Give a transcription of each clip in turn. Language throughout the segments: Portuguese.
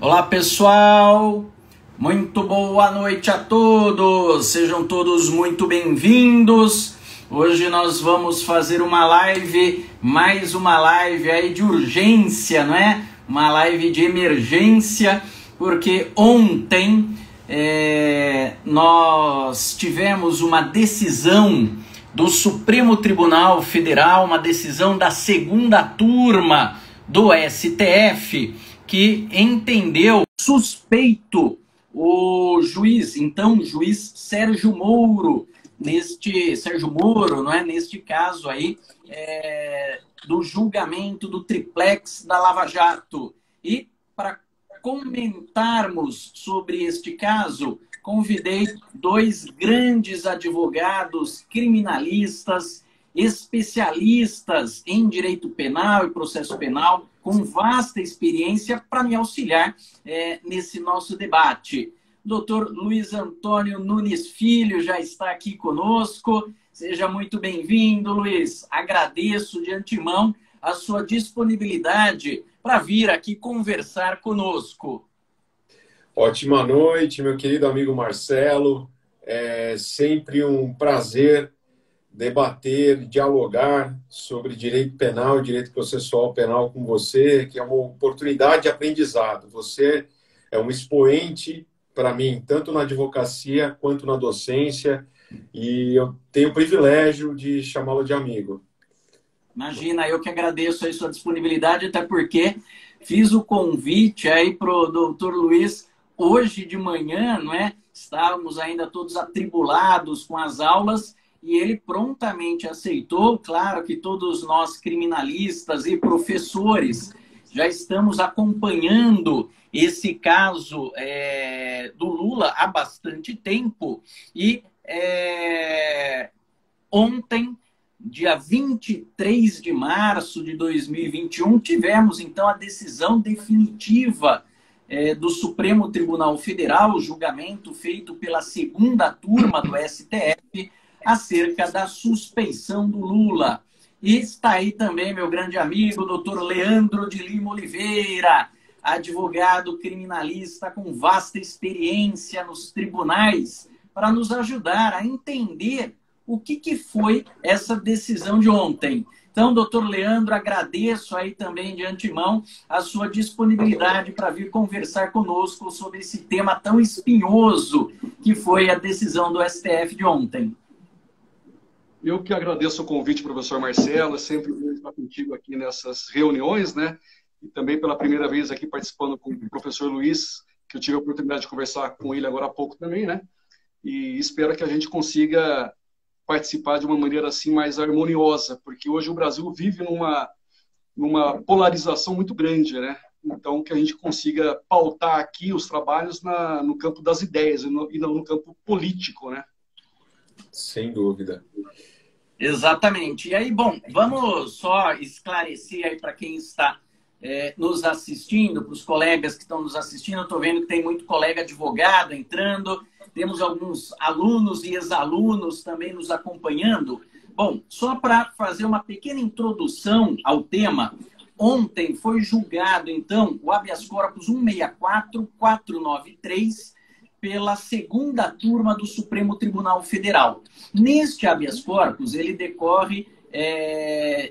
Olá, pessoal! Muito boa noite a todos! Sejam todos muito bem-vindos! Hoje nós vamos fazer uma live, mais uma live aí de urgência, não é? Uma live de emergência, porque ontem nós tivemos uma decisão do Supremo Tribunal Federal, uma decisão da segunda turma do STF, que entendeu suspeito o juiz Sérgio Moro, não é? Neste caso aí, do julgamento do triplex da Lava Jato. E para comentarmos sobre este caso, convidei dois grandes advogados criminalistas, especialistas em direito penal e processo penal, com vasta experiência para me auxiliar nesse nosso debate. Dr. Luiz Antônio Nunes Filho já está aqui conosco. Seja muito bem-vindo, Luiz. Agradeço de antemão a sua disponibilidade para vir aqui conversar conosco. Ótima noite, meu querido amigo Marcelo. É sempre um prazer debater, dialogar sobre direito penal e direito processual penal com você, que é uma oportunidade de aprendizado. Você é um expoente para mim, tanto na advocacia quanto na docência, e eu tenho o privilégio de chamá-lo de amigo. Imagina, eu que agradeço a sua disponibilidade, até porque fiz o convite aí para o doutor Luiz hoje de manhã, não é? Estávamos ainda todos atribulados com as aulas, e ele prontamente aceitou. Claro que todos nós criminalistas e professores já estamos acompanhando esse caso do Lula há bastante tempo. E ontem, dia 23 de março de 2021, tivemos então a decisão definitiva do Supremo Tribunal Federal, o julgamento feito pela segunda turma do STF, acerca da suspeição do Lula. E está aí também meu grande amigo, doutor Leandro de Lima Oliveira, advogado criminalista com vasta experiência nos tribunais, para nos ajudar a entender o que foi essa decisão de ontem. Então, doutor Leandro, agradeço aí também de antemão a sua disponibilidade para vir conversar conosco sobre esse tema tão espinhoso que foi a decisão do STF de ontem. Eu que agradeço o convite, professor Marcelo. É sempre bom estar contigo aqui nessas reuniões, né? E também pela primeira vez aqui participando com o professor Luiz, que eu tive a oportunidade de conversar com ele agora há pouco também, né? E espero que a gente consiga participar de uma maneira assim mais harmoniosa, porque hoje o Brasil vive numa polarização muito grande, né? Então, que a gente consiga pautar aqui os trabalhos no campo das ideias e não no campo político, né? Sem dúvida. Exatamente. E aí, bom, vamos só esclarecer aí para quem está nos assistindo, para os colegas que estão nos assistindo. Eu estou vendo que tem muito colega advogado entrando, temos alguns alunos e ex-alunos também nos acompanhando. Bom, só para fazer uma pequena introdução ao tema, ontem foi julgado, então, o habeas corpus 164493, pela segunda turma do Supremo Tribunal Federal. Neste habeas corpus, ele decorre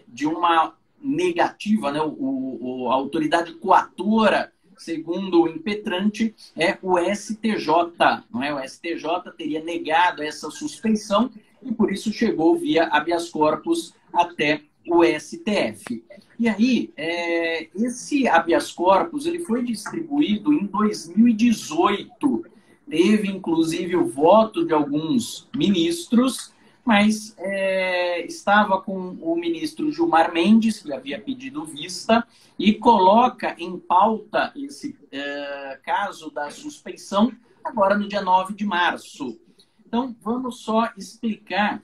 de uma negativa, né? A autoridade coatora, segundo o impetrante, é o STJ. Não é? O STJ teria negado essa suspeição e, por isso, chegou via habeas corpus até o STF. E aí, esse habeas corpus ele foi distribuído em 2018. Teve, inclusive, o voto de alguns ministros, mas estava com o ministro Gilmar Mendes, que havia pedido vista, e coloca em pauta esse caso da suspeição agora no dia 9 de março. Então, vamos só explicar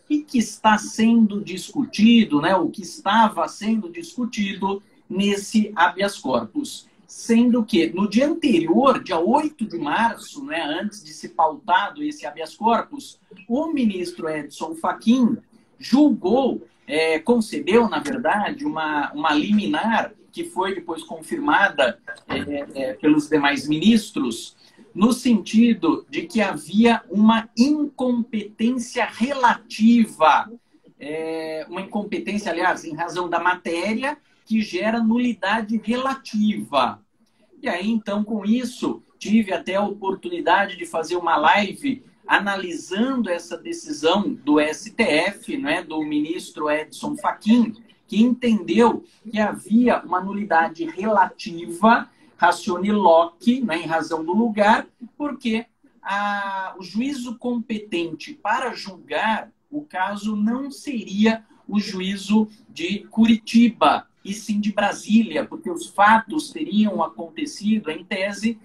o que está sendo discutido, né? O que estava sendo discutido nesse habeas corpus. Sendo que, no dia anterior, dia 8 de março, né, antes de ser pautado esse habeas corpus, o ministro Edson Fachin julgou concedeu, na verdade, uma liminar que foi depois confirmada pelos demais ministros, no sentido de que havia uma incompetência relativa, uma incompetência, aliás, em razão da matéria, que gera nulidade relativa. E aí, então, com isso, tive até a oportunidade de fazer uma live analisando essa decisão do STF, né, do ministro Edson Fachin, que entendeu que havia uma nulidade relativa, ratione loci, né, em razão do lugar, porque o juízo competente para julgar o caso não seria o juízo de Curitiba, e sim de Brasília, porque os fatos teriam acontecido, em tese,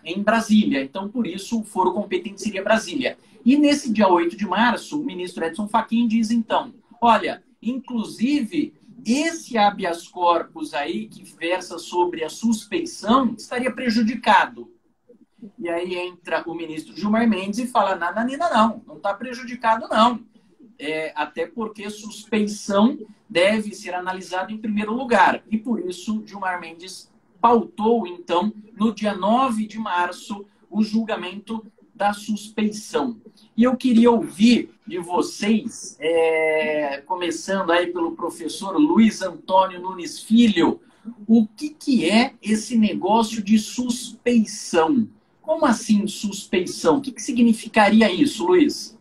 em Brasília. Então, por isso, o foro competente seria Brasília. E nesse dia 8 de março, o ministro Edson Fachin diz, então, olha, inclusive, esse habeas corpus aí, que versa sobre a suspeição, estaria prejudicado. E aí entra o ministro Gilmar Mendes e fala, não está prejudicado, não. Até porque suspeição deve ser analisada em primeiro lugar. E por isso, Gilmar Mendes pautou, então, no dia 9 de março, o julgamento da suspeição. E eu queria ouvir de vocês, começando aí pelo professor Luiz Antônio Nunes Filho, o que é esse negócio de suspeição? Como assim suspeição? O que significaria isso, Luiz?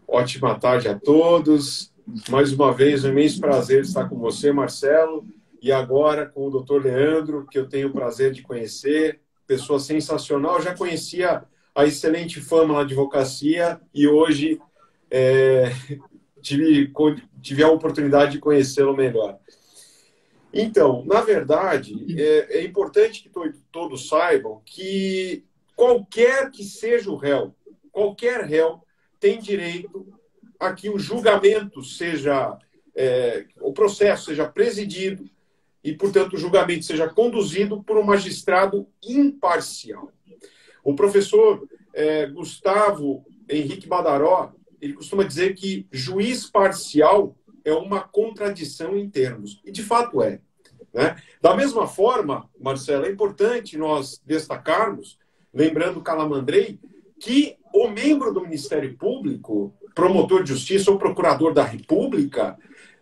Ótima tarde a todos. Mais uma vez, um imenso prazer estar com você, Marcelo, e agora com o doutor Leandro, que eu tenho o prazer de conhecer, pessoa sensacional. Eu já conhecia a excelente fama na advocacia e hoje tive a oportunidade de conhecê-lo melhor. Então, na verdade, é importante que todos saibam que qualquer que seja o réu, qualquer réu tem direito a que o julgamento seja, o processo seja presidido e, portanto, o julgamento seja conduzido por um magistrado imparcial. O professor Gustavo Henrique Badaró, ele costuma dizer que juiz parcial é uma contradição em termos. E, de fato, é. Né? Da mesma forma, Marcelo, é importante nós destacarmos, lembrando Calamandrei, que o membro do Ministério Público, promotor de justiça ou procurador da República,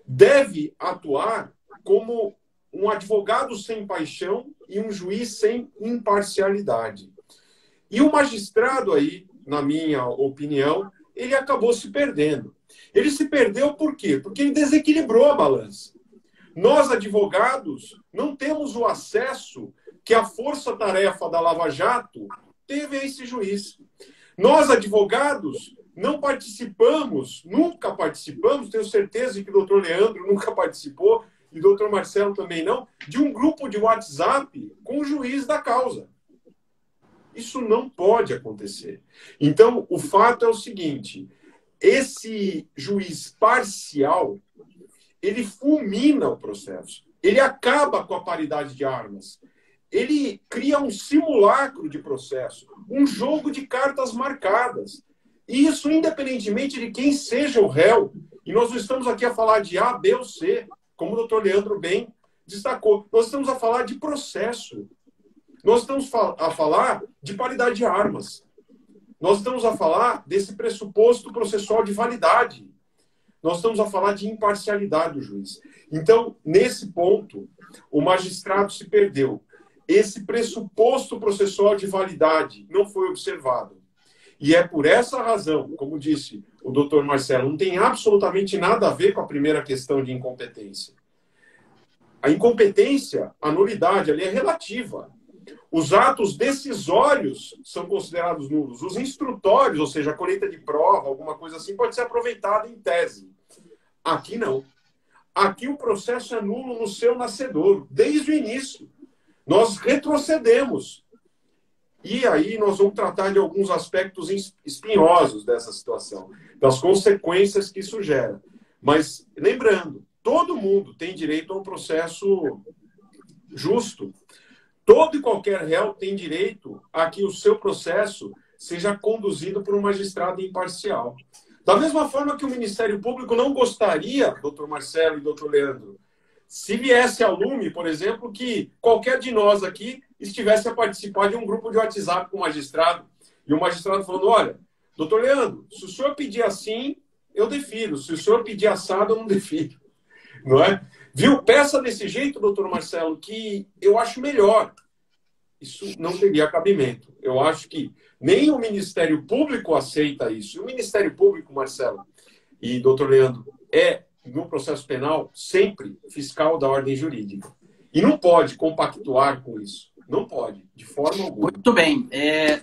deve atuar como um advogado sem paixão e um juiz sem imparcialidade. E o magistrado aí, na minha opinião, ele acabou se perdendo. Ele se perdeu por quê? Porque ele desequilibrou a balança. Nós, advogados, não temos o acesso que a força-tarefa da Lava Jato teve a esse juiz. Nós, advogados, não participamos, nunca participamos, tenho certeza que o doutor Leandro nunca participou, e o doutor Marcelo também não, de um grupo de WhatsApp com o juiz da causa. Isso não pode acontecer. Então, o fato é o seguinte, esse juiz parcial, ele fulmina o processo, ele acaba com a paridade de armas, ele cria um simulacro de processo, um jogo de cartas marcadas. E isso independentemente de quem seja o réu. E nós não estamos aqui a falar de A, B ou C, como o doutor Leandro bem destacou. Nós estamos a falar de processo. Nós estamos a falar de paridade de armas. Nós estamos a falar desse pressuposto processual de validade. Nós estamos a falar de imparcialidade do juiz. Então, nesse ponto, o magistrado se perdeu. Esse pressuposto processual de validade não foi observado. E é por essa razão, como disse o doutor Marcelo, não tem absolutamente nada a ver com a primeira questão de incompetência. A incompetência, a nulidade ali é relativa. Os atos decisórios são considerados nulos. Os instrutórios, ou seja, a colheita de prova, alguma coisa assim, pode ser aproveitada em tese. Aqui não. Aqui o processo é nulo no seu nascedor, desde o início. Nós retrocedemos. E aí nós vamos tratar de alguns aspectos espinhosos dessa situação, das consequências que isso gera. Mas, lembrando, todo mundo tem direito a um processo justo. Todo e qualquer réu tem direito a que o seu processo seja conduzido por um magistrado imparcial. Da mesma forma que o Ministério Público não gostaria, doutor Marcelo e doutor Leandro, se viesse ao lume, por exemplo, que qualquer de nós aqui estivesse a participar de um grupo de WhatsApp com o magistrado, e o magistrado falando, olha, doutor Leandro, se o senhor pedir assim, eu defiro. Se o senhor pedir assado, eu não defiro. Não é? Viu? Peça desse jeito, doutor Marcelo, que eu acho melhor. Isso não teria cabimento. Eu acho que nem o Ministério Público aceita isso. E o Ministério Público, Marcelo e doutor Leandro, é, no processo penal, sempre fiscal da ordem jurídica. E não pode compactuar com isso. Não pode, de forma alguma. Muito bem.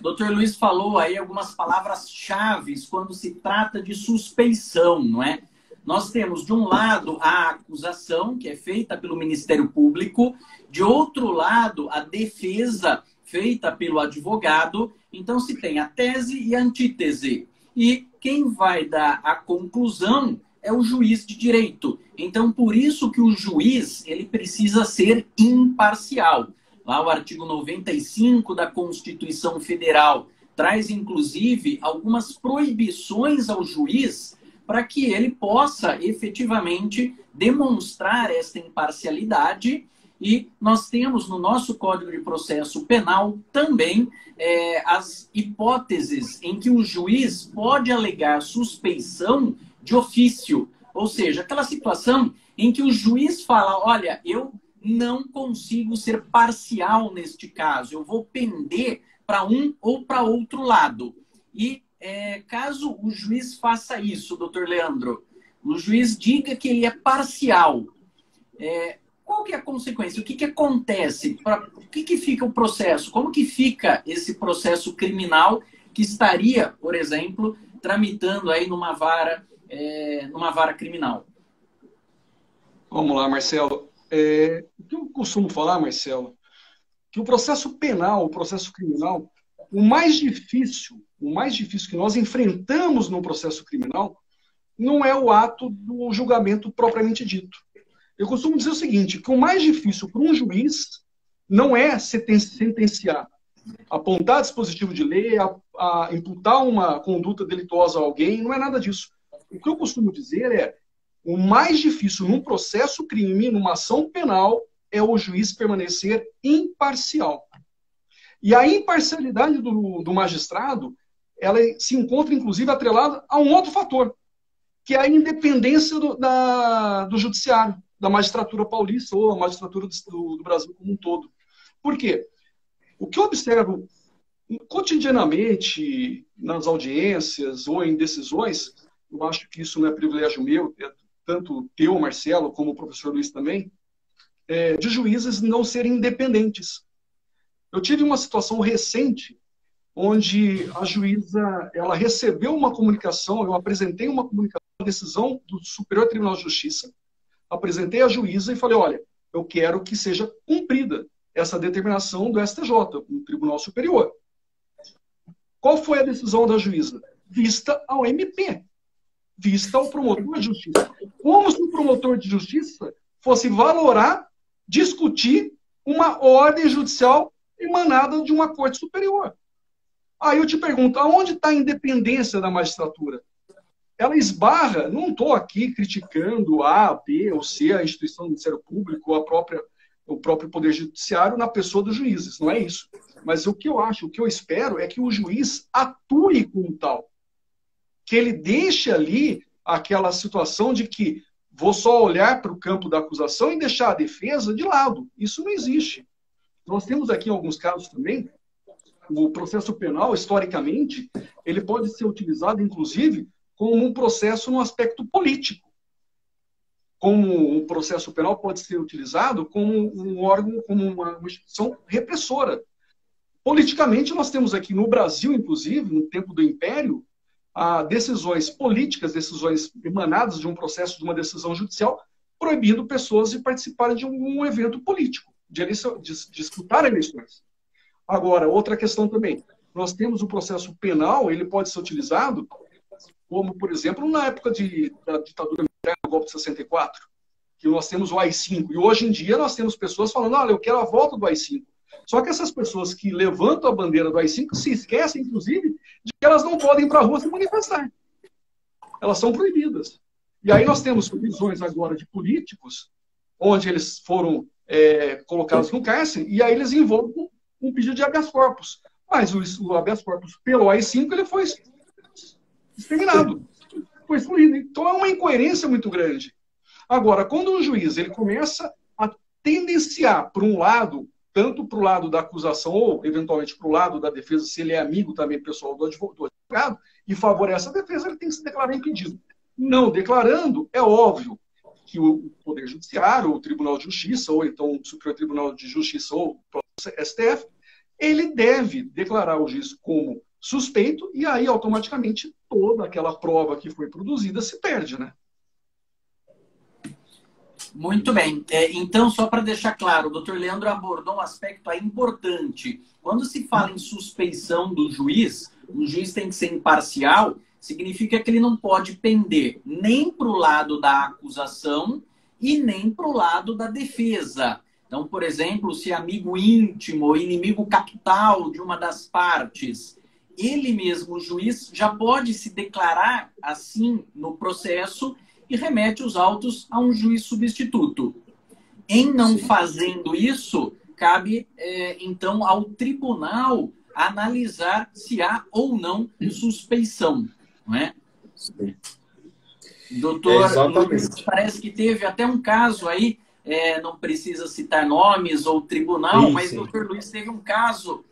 Doutor Luiz falou aí algumas palavras-chave quando se trata de suspeição, não é? Nós temos, de um lado, a acusação, que é feita pelo Ministério Público, de outro lado, a defesa feita pelo advogado. Então, se tem a tese e a antítese. E quem vai dar a conclusão é o juiz de direito. Então, por isso que o juiz ele precisa ser imparcial. Lá o artigo 95 da Constituição Federal traz, inclusive, algumas proibições ao juiz para que ele possa efetivamente demonstrar esta imparcialidade. E nós temos no nosso Código de Processo Penal também as hipóteses em que o juiz pode alegar suspeição de ofício. Ou seja, aquela situação em que o juiz fala, olha, eu não consigo ser parcial neste caso, eu vou pender para um ou para outro lado. E caso o juiz faça isso, doutor Leandro, o juiz diga que ele é parcial, qual que é a consequência? O que acontece? O que fica o processo? Como que fica esse processo criminal que estaria, por exemplo, tramitando aí numa vara criminal? Vamos lá, Marcelo. O que eu costumo falar, Marcelo, que o processo penal, o processo criminal, o mais difícil que nós enfrentamos no processo criminal não é o ato do julgamento propriamente dito. Eu costumo dizer o seguinte, que o mais difícil para um juiz não é sentenciar, apontar dispositivo de lei, a imputar uma conduta delituosa a alguém, não é nada disso. O que eu costumo dizer é o mais difícil num processo crime, numa ação penal, é o juiz permanecer imparcial. E a imparcialidade do magistrado, ela se encontra, inclusive, atrelada a um outro fator, que é a independência do judiciário, da magistratura paulista ou a magistratura do Brasil como um todo. Por quê? O que eu observo cotidianamente nas audiências ou em decisões, eu acho que isso não é privilégio meu, tanto eu, Marcelo, como o professor Luiz também, de juízes não serem independentes. Eu tive uma situação recente onde a juíza ela recebeu uma comunicação, eu apresentei uma comunicação, uma decisão do Superior Tribunal de Justiça, apresentei à juíza e falei, olha, eu quero que seja cumprida essa determinação do STJ, do Tribunal Superior. Qual foi a decisão da juíza? Vista ao MP, vista ao promotor de justiça. Como se o promotor de justiça fosse valorar, discutir uma ordem judicial emanada de uma corte superior. Aí eu te pergunto, aonde está a independência da magistratura? Ela esbarra, não estou aqui criticando A, B ou C, a instituição do Ministério Público, o próprio Poder Judiciário na pessoa dos juízes, não é isso. Mas o que eu acho, o que eu espero é que o juiz atue como tal. Que ele deixe ali aquela situação de que vou só olhar para o campo da acusação e deixar a defesa de lado. Isso não existe. Nós temos aqui alguns casos também, o processo penal, historicamente, ele pode ser utilizado, inclusive, como um processo no aspecto político. Como o processo penal pode ser utilizado como um órgão, como uma instituição repressora. Politicamente, nós temos aqui no Brasil, inclusive, no tempo do Império, decisões políticas, decisões emanadas de um processo, de uma decisão judicial, proibindo pessoas de participarem de um evento político, de disputar eleições. Agora, outra questão também. Nós temos o processo penal, ele pode ser utilizado como, por exemplo, na época da ditadura militar, do golpe de 64, que nós temos o AI-5. E hoje em dia nós temos pessoas falando, olha, eu quero a volta do AI-5. Só que essas pessoas que levantam a bandeira do AI-5 se esquecem, inclusive, de que elas não podem ir para a rua se manifestar. elas são proibidas. E aí nós temos prisões agora de políticos, onde eles foram colocados no cárcere, e aí eles invocam um pedido de habeas corpus. Mas o habeas corpus pelo AI-5 ele foi exterminado, foi excluído. Então é uma incoerência muito grande. Agora, quando o juiz ele começa a tendenciar para um lado, tanto para o lado da acusação ou, eventualmente, para o lado da defesa, se ele é amigo também pessoal do advogado, e favorece a defesa, ele tem que se declarar impedido. Não declarando, é óbvio que o Poder Judiciário, ou o Tribunal de Justiça, ou então o Superior Tribunal de Justiça, ou o STF, ele deve declarar o juiz como suspeito, e aí, automaticamente, toda aquela prova que foi produzida se perde, né? Muito bem. Então, só para deixar claro, o doutor Leandro abordou um aspecto aí importante. Quando se fala em suspeição do juiz, o juiz tem que ser imparcial, significa que ele não pode pender nem para o lado da acusação e nem para o lado da defesa. Então, por exemplo, se amigo íntimo ou inimigo capital de uma das partes, ele mesmo, o juiz, já pode se declarar assim no processo e remete os autos a um juiz substituto. Em não fazendo isso, cabe, então, ao tribunal analisar se há ou não suspeição. Não é? Sim. Doutor Luiz, parece que teve até um caso aí, não precisa citar nomes ou tribunal, sim, mas o doutor Luiz teve um caso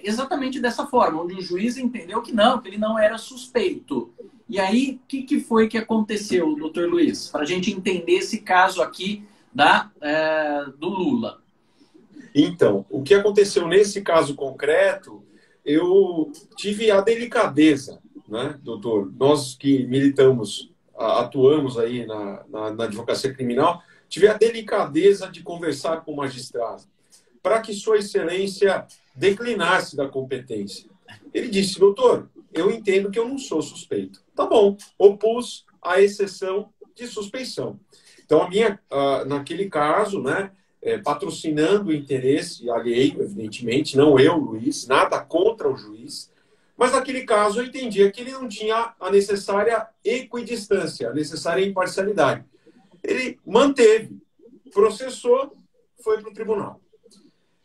exatamente dessa forma, onde o juiz entendeu que ele não era suspeito. E aí, o que foi que aconteceu, doutor Luiz? Para a gente entender esse caso aqui do Lula. Então, o que aconteceu nesse caso concreto, eu tive a delicadeza, né, doutor? Nós que militamos, atuamos aí na advocacia criminal, tive a delicadeza de conversar com o magistrado para que Sua Excelência declinasse da competência. Ele disse, doutor, eu entendo que eu não sou suspeito. Tá bom, opus a exceção de suspeição. Então, naquele caso, né, patrocinando o interesse alheio, evidentemente, não eu, Luiz, nada contra o juiz, mas naquele caso eu entendia que ele não tinha a necessária equidistância, a necessária imparcialidade. Ele manteve, processou, foi para o tribunal.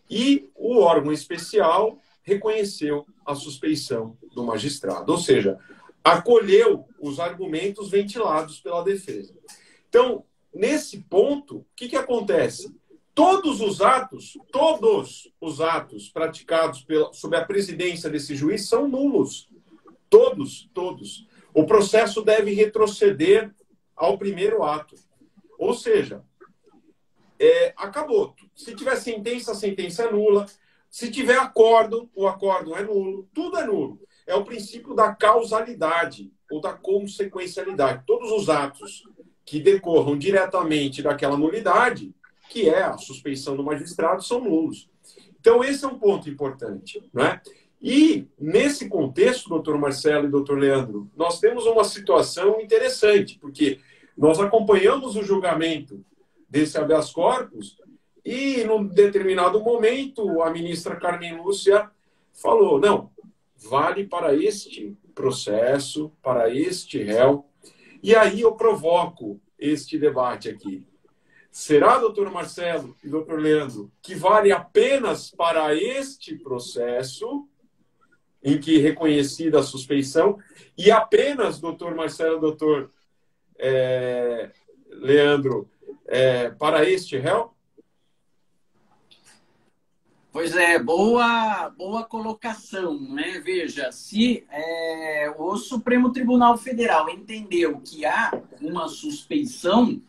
E o órgão especial reconheceu a suspeição do magistrado, ou seja, acolheu os argumentos ventilados pela defesa. Então, nesse ponto, o que acontece? Todos os atos praticados sob a presidência desse juiz são nulos. Todos. O processo deve retroceder ao primeiro ato. Ou seja, acabou. Se tiver sentença, a sentença é nula. Se tiver acórdão, o acórdão é nulo. Tudo é nulo. É o princípio da causalidade ou da consequencialidade. Todos os atos que decorram diretamente daquela nulidade, que é a suspeição do magistrado, são nulos. Então, esse é um ponto importante, né? E, nesse contexto, doutor Marcelo e doutor Leandro, nós temos uma situação interessante, porque nós acompanhamos o julgamento desse habeas corpus e, num determinado momento, a ministra Carmen Lúcia falou, não, vale para este processo, para este réu. E aí eu provoco este debate aqui. Será, doutor Marcelo e doutor Leandro, que vale apenas para este processo, em que reconhecida a suspeição, e apenas, doutor Marcelo e doutor Leandro, para este réu? Pois é, boa colocação, né? Veja, se o Supremo Tribunal Federal entendeu que há uma suspeição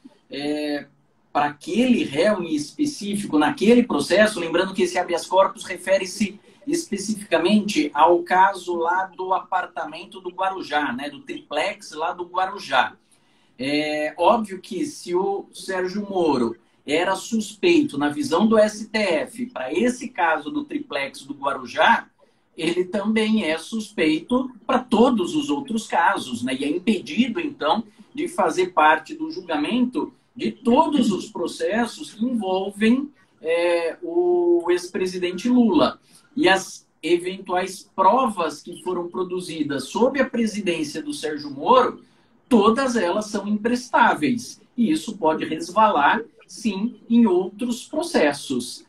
para aquele réu em específico, naquele processo, lembrando que esse habeas corpus refere-se especificamente ao caso lá do apartamento do Guarujá, né? Do triplex lá do Guarujá. É óbvio que se o Sérgio Moro era suspeito na visão do STF para esse caso do triplex do Guarujá, ele também é suspeito para todos os outros casos, né? E é impedido, então, de fazer parte do julgamento de todos os processos que envolvem o ex-presidente Lula. E as eventuais provas que foram produzidas sob a presidência do Sérgio Moro todas elas são imprestáveis. E isso pode resvalar, sim, em outros processos.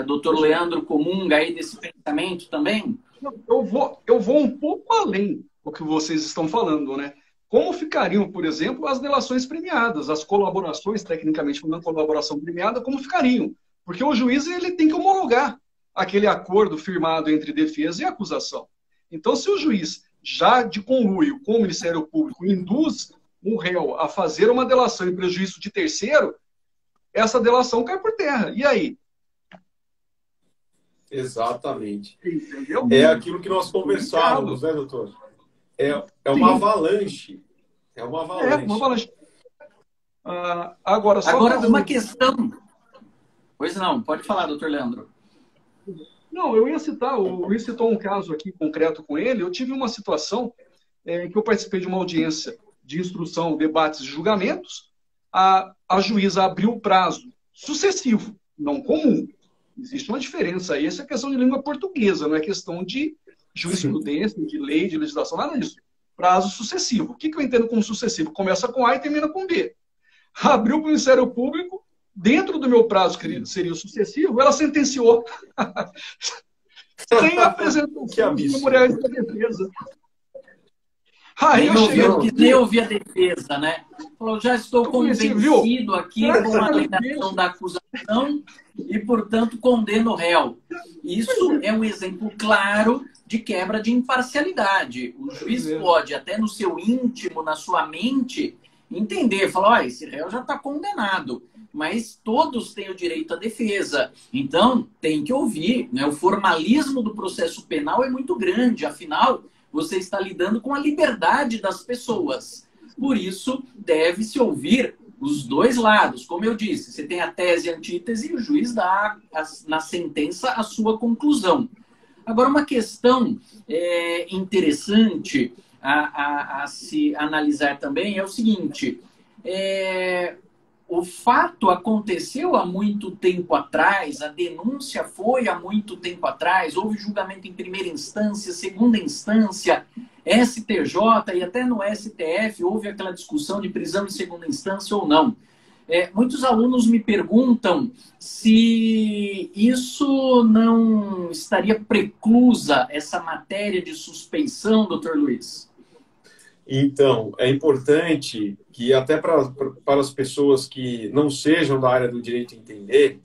Doutor Leandro comunga aí desse pensamento também? Eu vou um pouco além do que vocês estão falando, né? Como ficariam, por exemplo, as delações premiadas, as colaborações, tecnicamente, uma colaboração premiada, como ficariam? Porque o juiz ele tem que homologar aquele acordo firmado entre defesa e acusação. Então, se o juiz, já de conluio com o Ministério Público, induz um réu a fazer uma delação em prejuízo de terceiro, essa delação cai por terra. E aí? Exatamente. Entendeu? É aquilo que nós conversávamos, né, doutor? É uma avalanche. É uma avalanche. É uma avalanche. Agora, uma questão... Pois não, pode falar, doutor Leandro. Não, eu ia citar, o Luiz citou um caso aqui concreto com ele. Eu tive uma situação que eu participei de uma audiência de instrução, debates e julgamentos. A juíza abriu o prazo sucessivo, não comum. Existe uma diferença aí. Essa é questão de língua portuguesa, não é questão de jurisprudência, de lei, de legislação, nada disso. Prazo sucessivo. O que eu entendo como sucessivo? Começa com A e termina com B. Abriu para o Ministério Público, dentro do meu prazo, que seria o sucessivo, ela sentenciou. Sem apresentação de memoriais da defesa. Aí eu quis nem ouvir a defesa, né? Falou, já estou convencido aqui com a alegação da acusação e, portanto, condeno o réu. Isso é um exemplo claro de quebra de imparcialidade. O juiz pode, até no seu íntimo, na sua mente, entender, falar, esse réu já está condenado, mas todos têm o direito à defesa. Então, tem que ouvir, né? O formalismo do processo penal é muito grande, afinal, você está lidando com a liberdade das pessoas. Por isso, deve-se ouvir os dois lados. Como eu disse, você tem a tese e a antítese e o juiz dá na sentença a sua conclusão. Agora, uma questão interessante a se analisar também é o seguinte. O fato aconteceu há muito tempo atrás, a denúncia foi há muito tempo atrás, houve julgamento em primeira instância, segunda instância, STJ e até no STF houve aquela discussão de prisão em segunda instância ou não. Muitos alunos me perguntam se isso não estaria preclusa, essa matéria de suspeição, doutor Luiz. Então, é importante que até para as pessoas que não sejam da área do direito entender,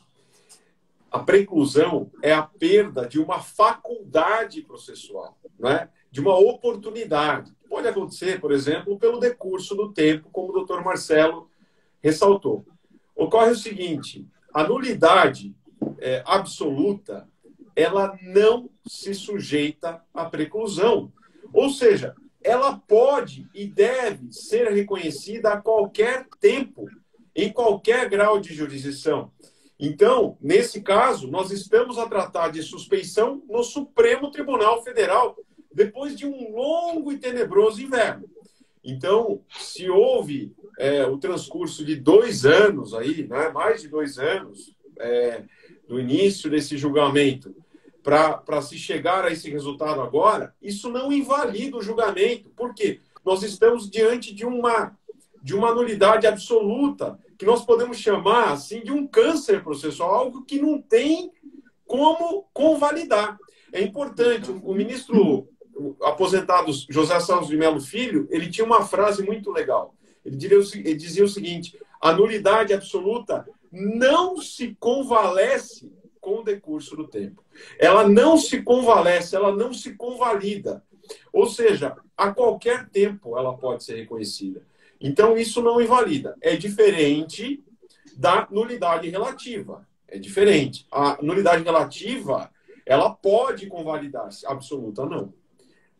a preclusão é a perda de uma faculdade processual, né? De uma oportunidade. Pode acontecer, por exemplo, pelo decurso do tempo, como o doutor Marcelo ressaltou. Ocorre o seguinte, a nulidade absoluta, ela não se sujeita à preclusão. Ou seja, ela pode e deve ser reconhecida a qualquer tempo, em qualquer grau de jurisdição. Então, nesse caso, nós estamos a tratar de suspeição no Supremo Tribunal Federal, depois de um longo e tenebroso inverno. Então, se houve o transcurso de 2 anos, aí, né, mais de 2 anos, do início desse julgamento, para se chegar a esse resultado agora, isso não invalida o julgamento. Por quê? Nós estamos diante de uma nulidade absoluta, que nós podemos chamar assim, de um câncer processual, algo que não tem como convalidar. É importante, o ministro aposentado José Santos de Melo Filho, ele tinha uma frase muito legal. Ele dizia o seguinte, a nulidade absoluta não se convalesce com o decurso do tempo. Ela não se convalesce, ela não se convalida. Ou seja, a qualquer tempo ela pode ser reconhecida. Então, isso não invalida. É diferente da nulidade relativa. É diferente. A nulidade relativa, ela pode convalidar-se. Absoluta, não.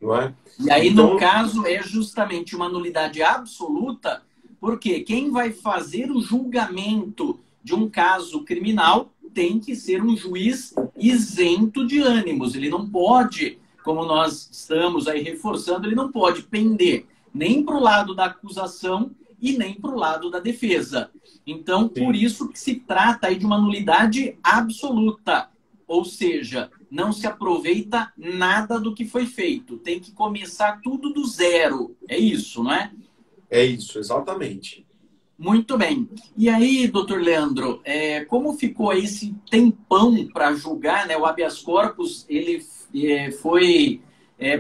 Não é? E aí, então, no caso, é justamente uma nulidade absoluta, porque quem vai fazer o julgamento de um caso criminal tem que ser um juiz isento de ânimos. Ele não pode, como nós estamos aí reforçando, ele não pode pender nem para o lado da acusação e nem para o lado da defesa. Então, por isso que se trata aí de uma nulidade absoluta. Ou seja, não se aproveita nada do que foi feito. Tem que começar tudo do zero. É isso, não é? É isso, exatamente. Muito bem. E aí, doutor Leandro, como ficou esse tempão para julgar, né? O habeas corpus, ele foi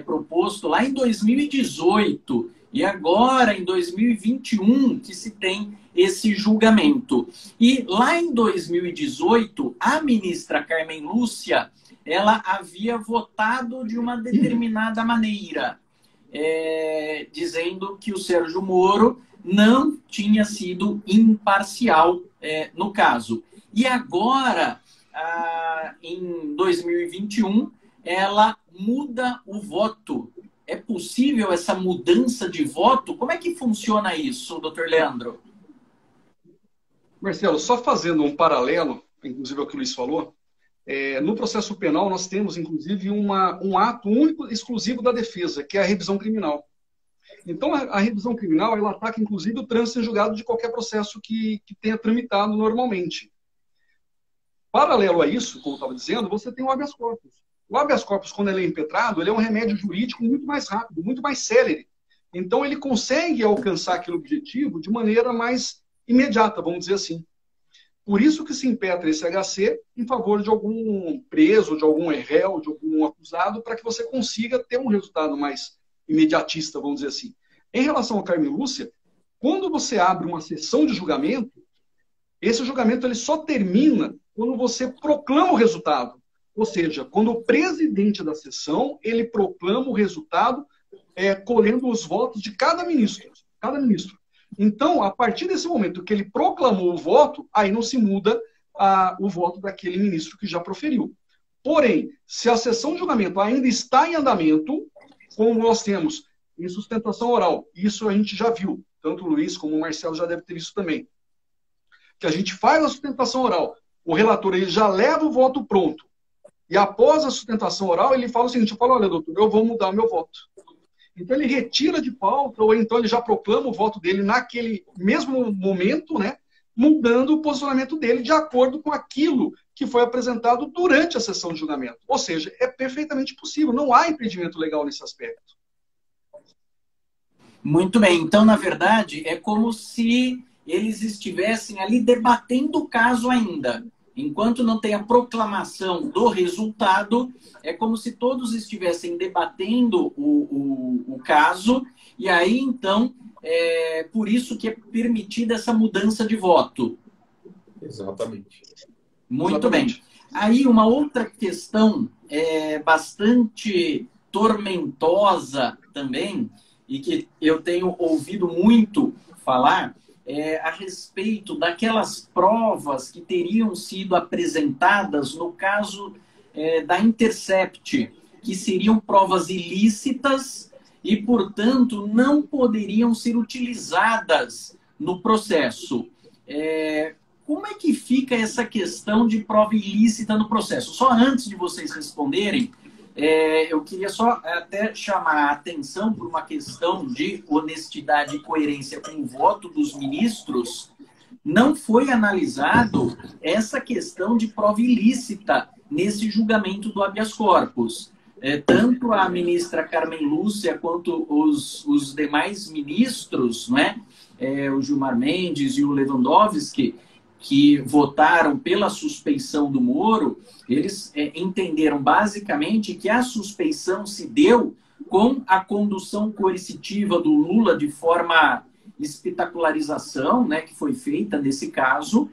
proposto lá em 2018 e agora, em 2021, que se tem esse julgamento. E lá em 2018, a ministra Carmen Lúcia, ela havia votado de uma determinada maneira, dizendo que o Sérgio Moro não tinha sido imparcial no caso. E agora, em 2021, ela muda o voto. É possível essa mudança de voto? Como é que funciona isso, doutor Leandro? Marcelo, só fazendo um paralelo, inclusive ao que o Luiz falou, no processo penal nós temos, inclusive, um ato único, exclusivo da defesa, que é a revisão criminal. Então, a revisão criminal, ela ataca, inclusive, o trânsito em julgado de qualquer processo que tenha tramitado normalmente. Paralelo a isso, como eu estava dizendo, você tem o habeas corpus. O habeas corpus, quando ele é impetrado, ele é um remédio jurídico muito mais rápido, muito mais célere. Então, ele consegue alcançar aquele objetivo de maneira mais imediata, vamos dizer assim. Por isso que se impetra esse HC em favor de algum preso, de algum réu, de algum acusado, para que você consiga ter um resultado mais imediatista, vamos dizer assim. Em relação ao Carmen Lúcia, quando você abre uma sessão de julgamento, esse julgamento ele só termina quando você proclama o resultado. Ou seja, quando o presidente da sessão ele proclama o resultado, colhendo os votos de cada ministro. Então, a partir desse momento que ele proclamou o voto, aí não se muda o voto daquele ministro que já proferiu. Porém, se a sessão de julgamento ainda está em andamento, como nós temos em sustentação oral, isso a gente já viu, tanto o Luiz como o Marcelo já deve ter visto também, que a gente faz a sustentação oral, o relator ele já leva o voto pronto, e após a sustentação oral ele fala o seguinte, eu falo, olha doutor, eu vou mudar o meu voto. Então ele retira de pauta, ou então ele já proclama o voto dele naquele mesmo momento, né, mudando o posicionamento dele de acordo com aquilo que foi apresentado durante a sessão de julgamento. Ou seja, é perfeitamente possível, não há impedimento legal nesse aspecto. Muito bem. Então, na verdade, é como se eles estivessem ali debatendo o caso ainda. Enquanto não tem a proclamação do resultado, é como se todos estivessem debatendo o caso, e aí, então, por isso que é permitida essa mudança de voto. Exatamente. Muito bem. Aí uma outra questão bastante tormentosa também, e que eu tenho ouvido muito falar, a respeito daquelas provas que teriam sido apresentadas no caso da Intercept, que seriam provas ilícitas e, portanto, não poderiam ser utilizadas no processo. Como é que fica essa questão de prova ilícita no processo? Só antes de vocês responderem, eu queria só até chamar a atenção por uma questão de honestidade e coerência com o voto dos ministros. Não foi analisado essa questão de prova ilícita nesse julgamento do habeas corpus. Tanto a ministra Carmen Lúcia quanto os demais ministros, não é? O Gilmar Mendes e o Lewandowski, que votaram pela suspeição do Moro, eles entenderam basicamente que a suspeição se deu com a condução coercitiva do Lula de forma espetacularização, né, que foi feita nesse caso,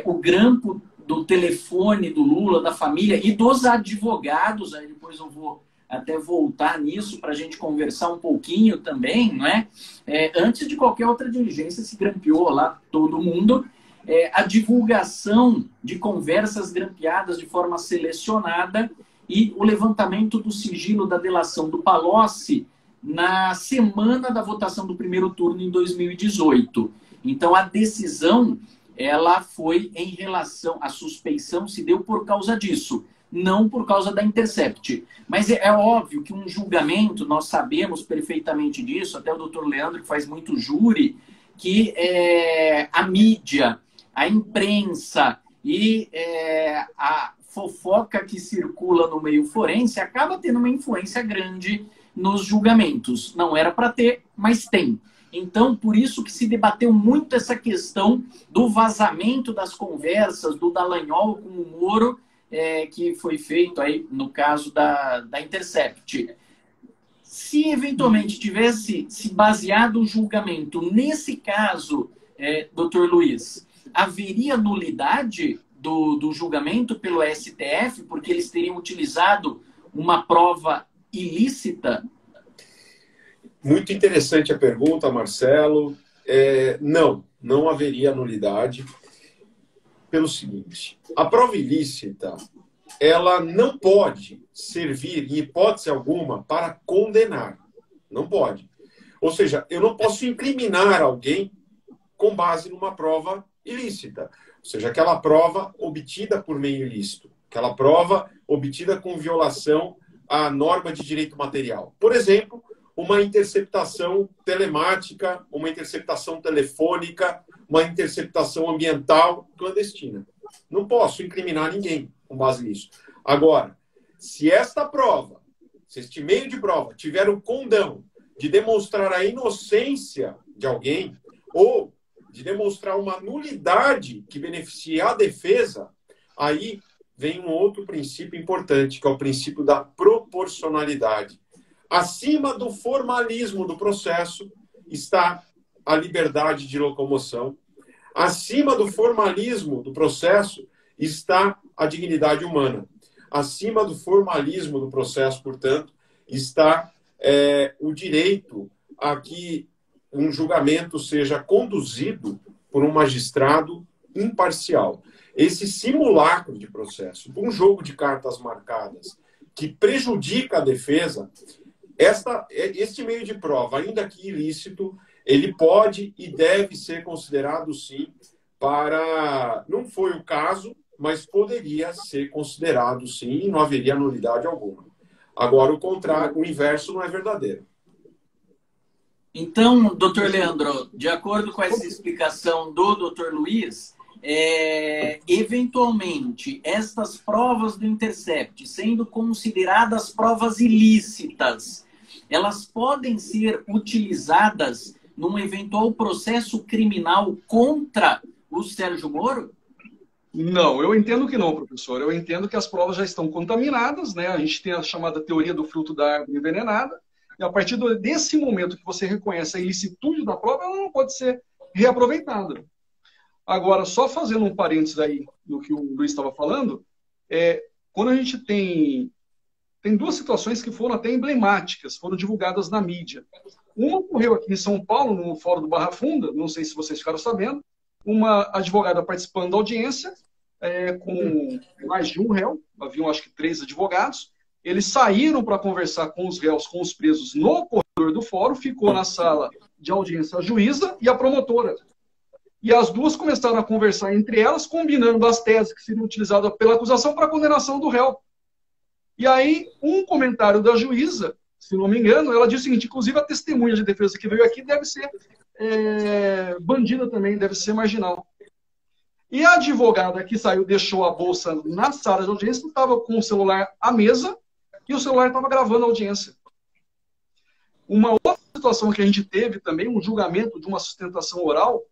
o grampo do telefone do Lula, da família e dos advogados, aí depois eu vou até voltar nisso para a gente conversar um pouquinho também, não é? Antes de qualquer outra diligência se grampeou lá todo mundo, a divulgação de conversas grampeadas de forma selecionada e o levantamento do sigilo da delação do Palocci na semana da votação do primeiro turno em 2018. Então, a decisão, ela foi em relação à suspeição, se deu por causa disso, não por causa da Intercept. Mas é óbvio que um julgamento, nós sabemos perfeitamente disso, até o doutor Leandro, que faz muito júri, que a mídia, a imprensa e a fofoca que circula no meio forense acaba tendo uma influência grande nos julgamentos. Não era para ter, mas tem. Então, por isso que se debateu muito essa questão do vazamento das conversas do Dallagnol com o Moro, que foi feito aí no caso da Intercept. Se eventualmente tivesse se baseado o julgamento nesse caso, doutor Luiz, haveria nulidade do julgamento pelo STF, porque eles teriam utilizado uma prova ilícita? Muito interessante a pergunta, Marcelo. Não haveria nulidade pelo seguinte: a prova ilícita, ela não pode servir, em hipótese alguma, para condenar. Não pode. Ou seja, eu não posso incriminar alguém com base numa prova ilícita. Ou seja, aquela prova obtida por meio ilícito. Aquela prova obtida com violação à norma de direito material. Por exemplo, uma interceptação telemática, uma interceptação telefônica, uma interceptação ambiental clandestina. Não posso incriminar ninguém com base nisso. Agora, se esta prova, se este meio de prova tiver o condão de demonstrar a inocência de alguém ou de demonstrar uma nulidade que beneficie a defesa, aí vem um outro princípio importante, que é o princípio da proporcionalidade. Acima do formalismo do processo está a liberdade de locomoção. Acima do formalismo do processo está a dignidade humana. Acima do formalismo do processo, portanto, está o direito a que um julgamento seja conduzido por um magistrado imparcial. Esse simulacro de processo, um jogo de cartas marcadas, que prejudica a defesa, este meio de prova, ainda que ilícito, ele pode e deve ser considerado, sim, para... Não foi o caso, mas poderia ser considerado, sim, e não haveria nulidade alguma. Agora, o contrário, o inverso não é verdadeiro. Então, doutor Leandro, de acordo com essa explicação do doutor Luiz, eventualmente, estas provas do Intercept, sendo consideradas provas ilícitas, elas podem ser utilizadas num eventual processo criminal contra o Sérgio Moro? Não, eu entendo que não, professor. Eu entendo que as provas já estão contaminadas, né? A gente tem a chamada teoria do fruto da árvore envenenada, e a partir desse momento que você reconhece a ilicitude da prova, ela não pode ser reaproveitada. Agora, só fazendo um parênteses aí no que o Luiz estava falando, quando a gente tem duas situações que foram até emblemáticas, foram divulgadas na mídia. Uma ocorreu aqui em São Paulo, no Fórum do Barra Funda, não sei se vocês ficaram sabendo, uma advogada participando da audiência, com mais de um réu, haviam acho que 3 advogados, eles saíram para conversar com os réus, com os presos no corredor do fórum, ficou na sala de audiência a juíza e a promotora. E as duas começaram a conversar entre elas, combinando as teses que seriam utilizadas pela acusação para a condenação do réu. E aí, um comentário da juíza, se não me engano, ela disse o seguinte: inclusive a testemunha de defesa que veio aqui deve ser bandida também, deve ser marginal. E a advogada que saiu, deixou a bolsa na sala de audiência, estava com o celular à mesa e o celular estava gravando a audiência. Uma outra situação que a gente teve também, um julgamento de uma sustentação oral,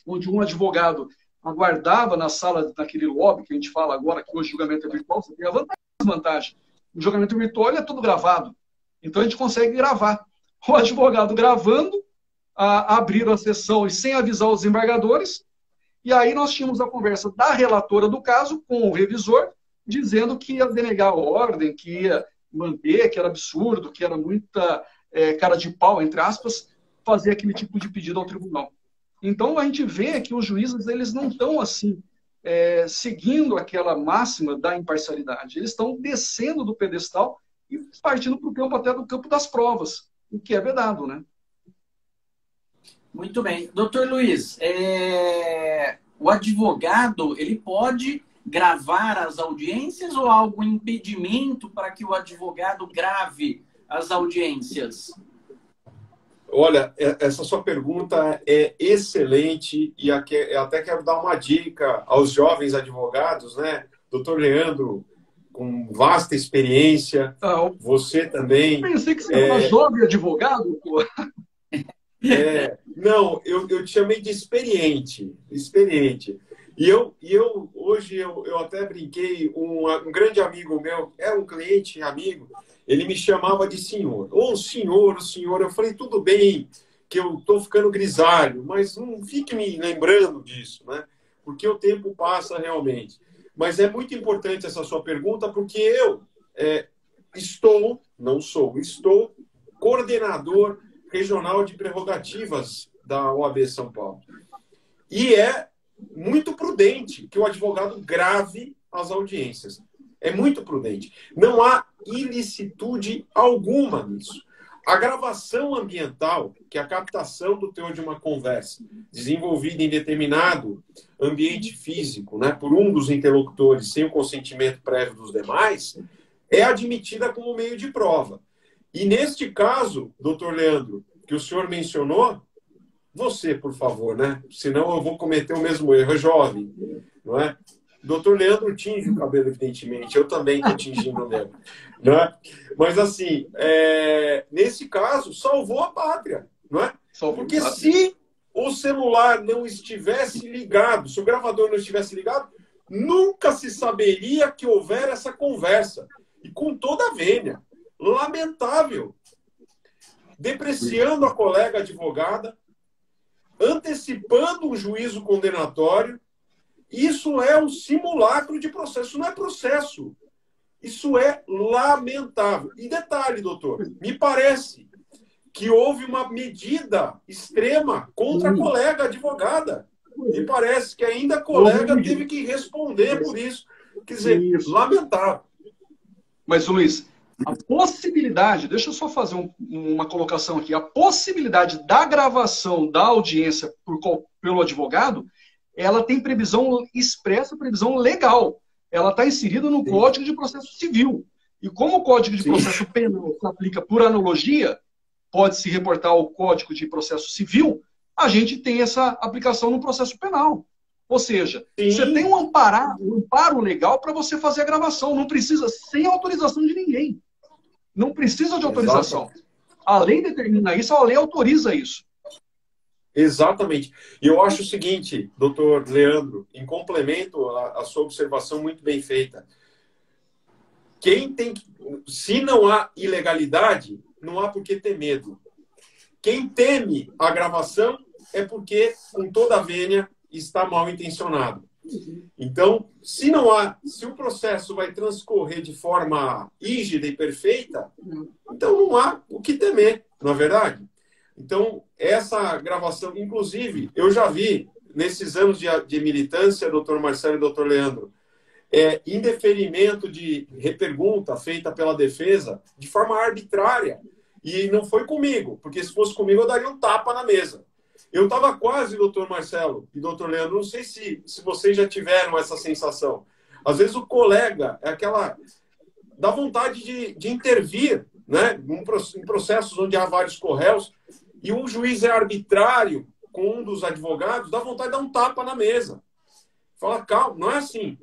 onde um advogado aguardava na sala, naquele lobby que a gente fala agora, que hoje o julgamento é virtual, você tem a vantagem e a desvantagem. O julgamento virtual é tudo gravado. Então a gente consegue gravar. O advogado gravando, abriram a sessão e sem avisar os desembargadores, e aí nós tínhamos a conversa da relatora do caso com o revisor, dizendo que ia denegar a ordem, que ia manter, que era absurdo, que era muita cara de pau, entre aspas, fazer aquele tipo de pedido ao tribunal. Então a gente vê que os juízes eles não estão assim seguindo aquela máxima da imparcialidade. Eles estão descendo do pedestal e partindo para o campo até do campo das provas, o que é vedado, né? Muito bem. Doutor Luiz, o advogado ele pode gravar as audiências ou há algum impedimento para que o advogado grave as audiências? Olha, essa sua pergunta é excelente e até quero dar uma dica aos jovens advogados, né? Doutor Leandro, com vasta experiência, você também... Eu pensei que você era jovem advogado, pô. Não, eu te chamei de experiente. Experiente. Hoje eu até brinquei, um grande amigo meu, é um cliente amigo, ele me chamava de senhor. Ô, senhor, o senhor. Eu falei, tudo bem, que eu estou ficando grisalho, mas não fique me lembrando disso, né? Porque o tempo passa realmente. Mas é muito importante essa sua pergunta, porque eu estou coordenador regional de prerrogativas da OAB São Paulo. E é muito prudente que o advogado grave as audiências. É muito prudente. Não há ilicitude alguma nisso. A gravação ambiental, que é a captação do teor de uma conversa desenvolvida em determinado ambiente físico, né, por um dos interlocutores sem o consentimento prévio dos demais, é admitida como meio de prova. E neste caso, doutor Leandro, que o senhor mencionou, você, por favor, né? Senão eu vou cometer o mesmo erro. É jovem, não é? Doutor Leandro tinge o cabelo, evidentemente. Eu também estou tingindo o meu. Né? Mas, assim, nesse caso, salvou a pátria. Não é? Porque se o celular não estivesse ligado, se o gravador não estivesse ligado, nunca se saberia que houver essa conversa. E com toda a vênia. Lamentável. Depreciando a colega advogada, antecipando um juízo condenatório. Isso é um simulacro de processo. Não é processo. Isso é lamentável. E detalhe, doutor, me parece que houve uma medida extrema contra a colega advogada. Me parece que ainda a colega teve que responder por isso. Quer dizer, lamentável. Mas, Luiz, a possibilidade, deixa eu só fazer uma colocação aqui, a possibilidade da gravação da audiência pelo advogado, ela tem previsão expressa, previsão legal. Ela está inserida no Código de Processo Civil. E como o Código de Processo Penal se aplica por analogia, pode se reportar ao Código de Processo Civil, a gente tem essa aplicação no processo penal. Ou seja, você tem um amparo legal para você fazer a gravação. Não precisa, sem autorização de ninguém. Não precisa de autorização. Exato. A lei determina isso, a lei autoriza isso. Exatamente. E eu acho o seguinte, doutor Leandro, em complemento à sua observação muito bem feita. Se não há ilegalidade, não há por que ter medo. Quem teme a gravação é porque, com toda a vênia, está mal intencionado. Então, se o processo vai transcorrer de forma rígida e perfeita, então não há o que temer, não é verdade? Então, essa gravação, inclusive, eu já vi, nesses anos de militância, doutor Marcelo e doutor Leandro, indeferimento de repergunta feita pela defesa de forma arbitrária. E não foi comigo, porque se fosse comigo eu daria um tapa na mesa. Eu estava quase, doutor Marcelo e doutor Leandro, não sei se vocês já tiveram essa sensação. Às vezes o colega dá vontade de intervir, né, em processos onde há vários corréus, e o juiz é arbitrário com um dos advogados, dá vontade de dar um tapa na mesa. Fala, calma, não é assim.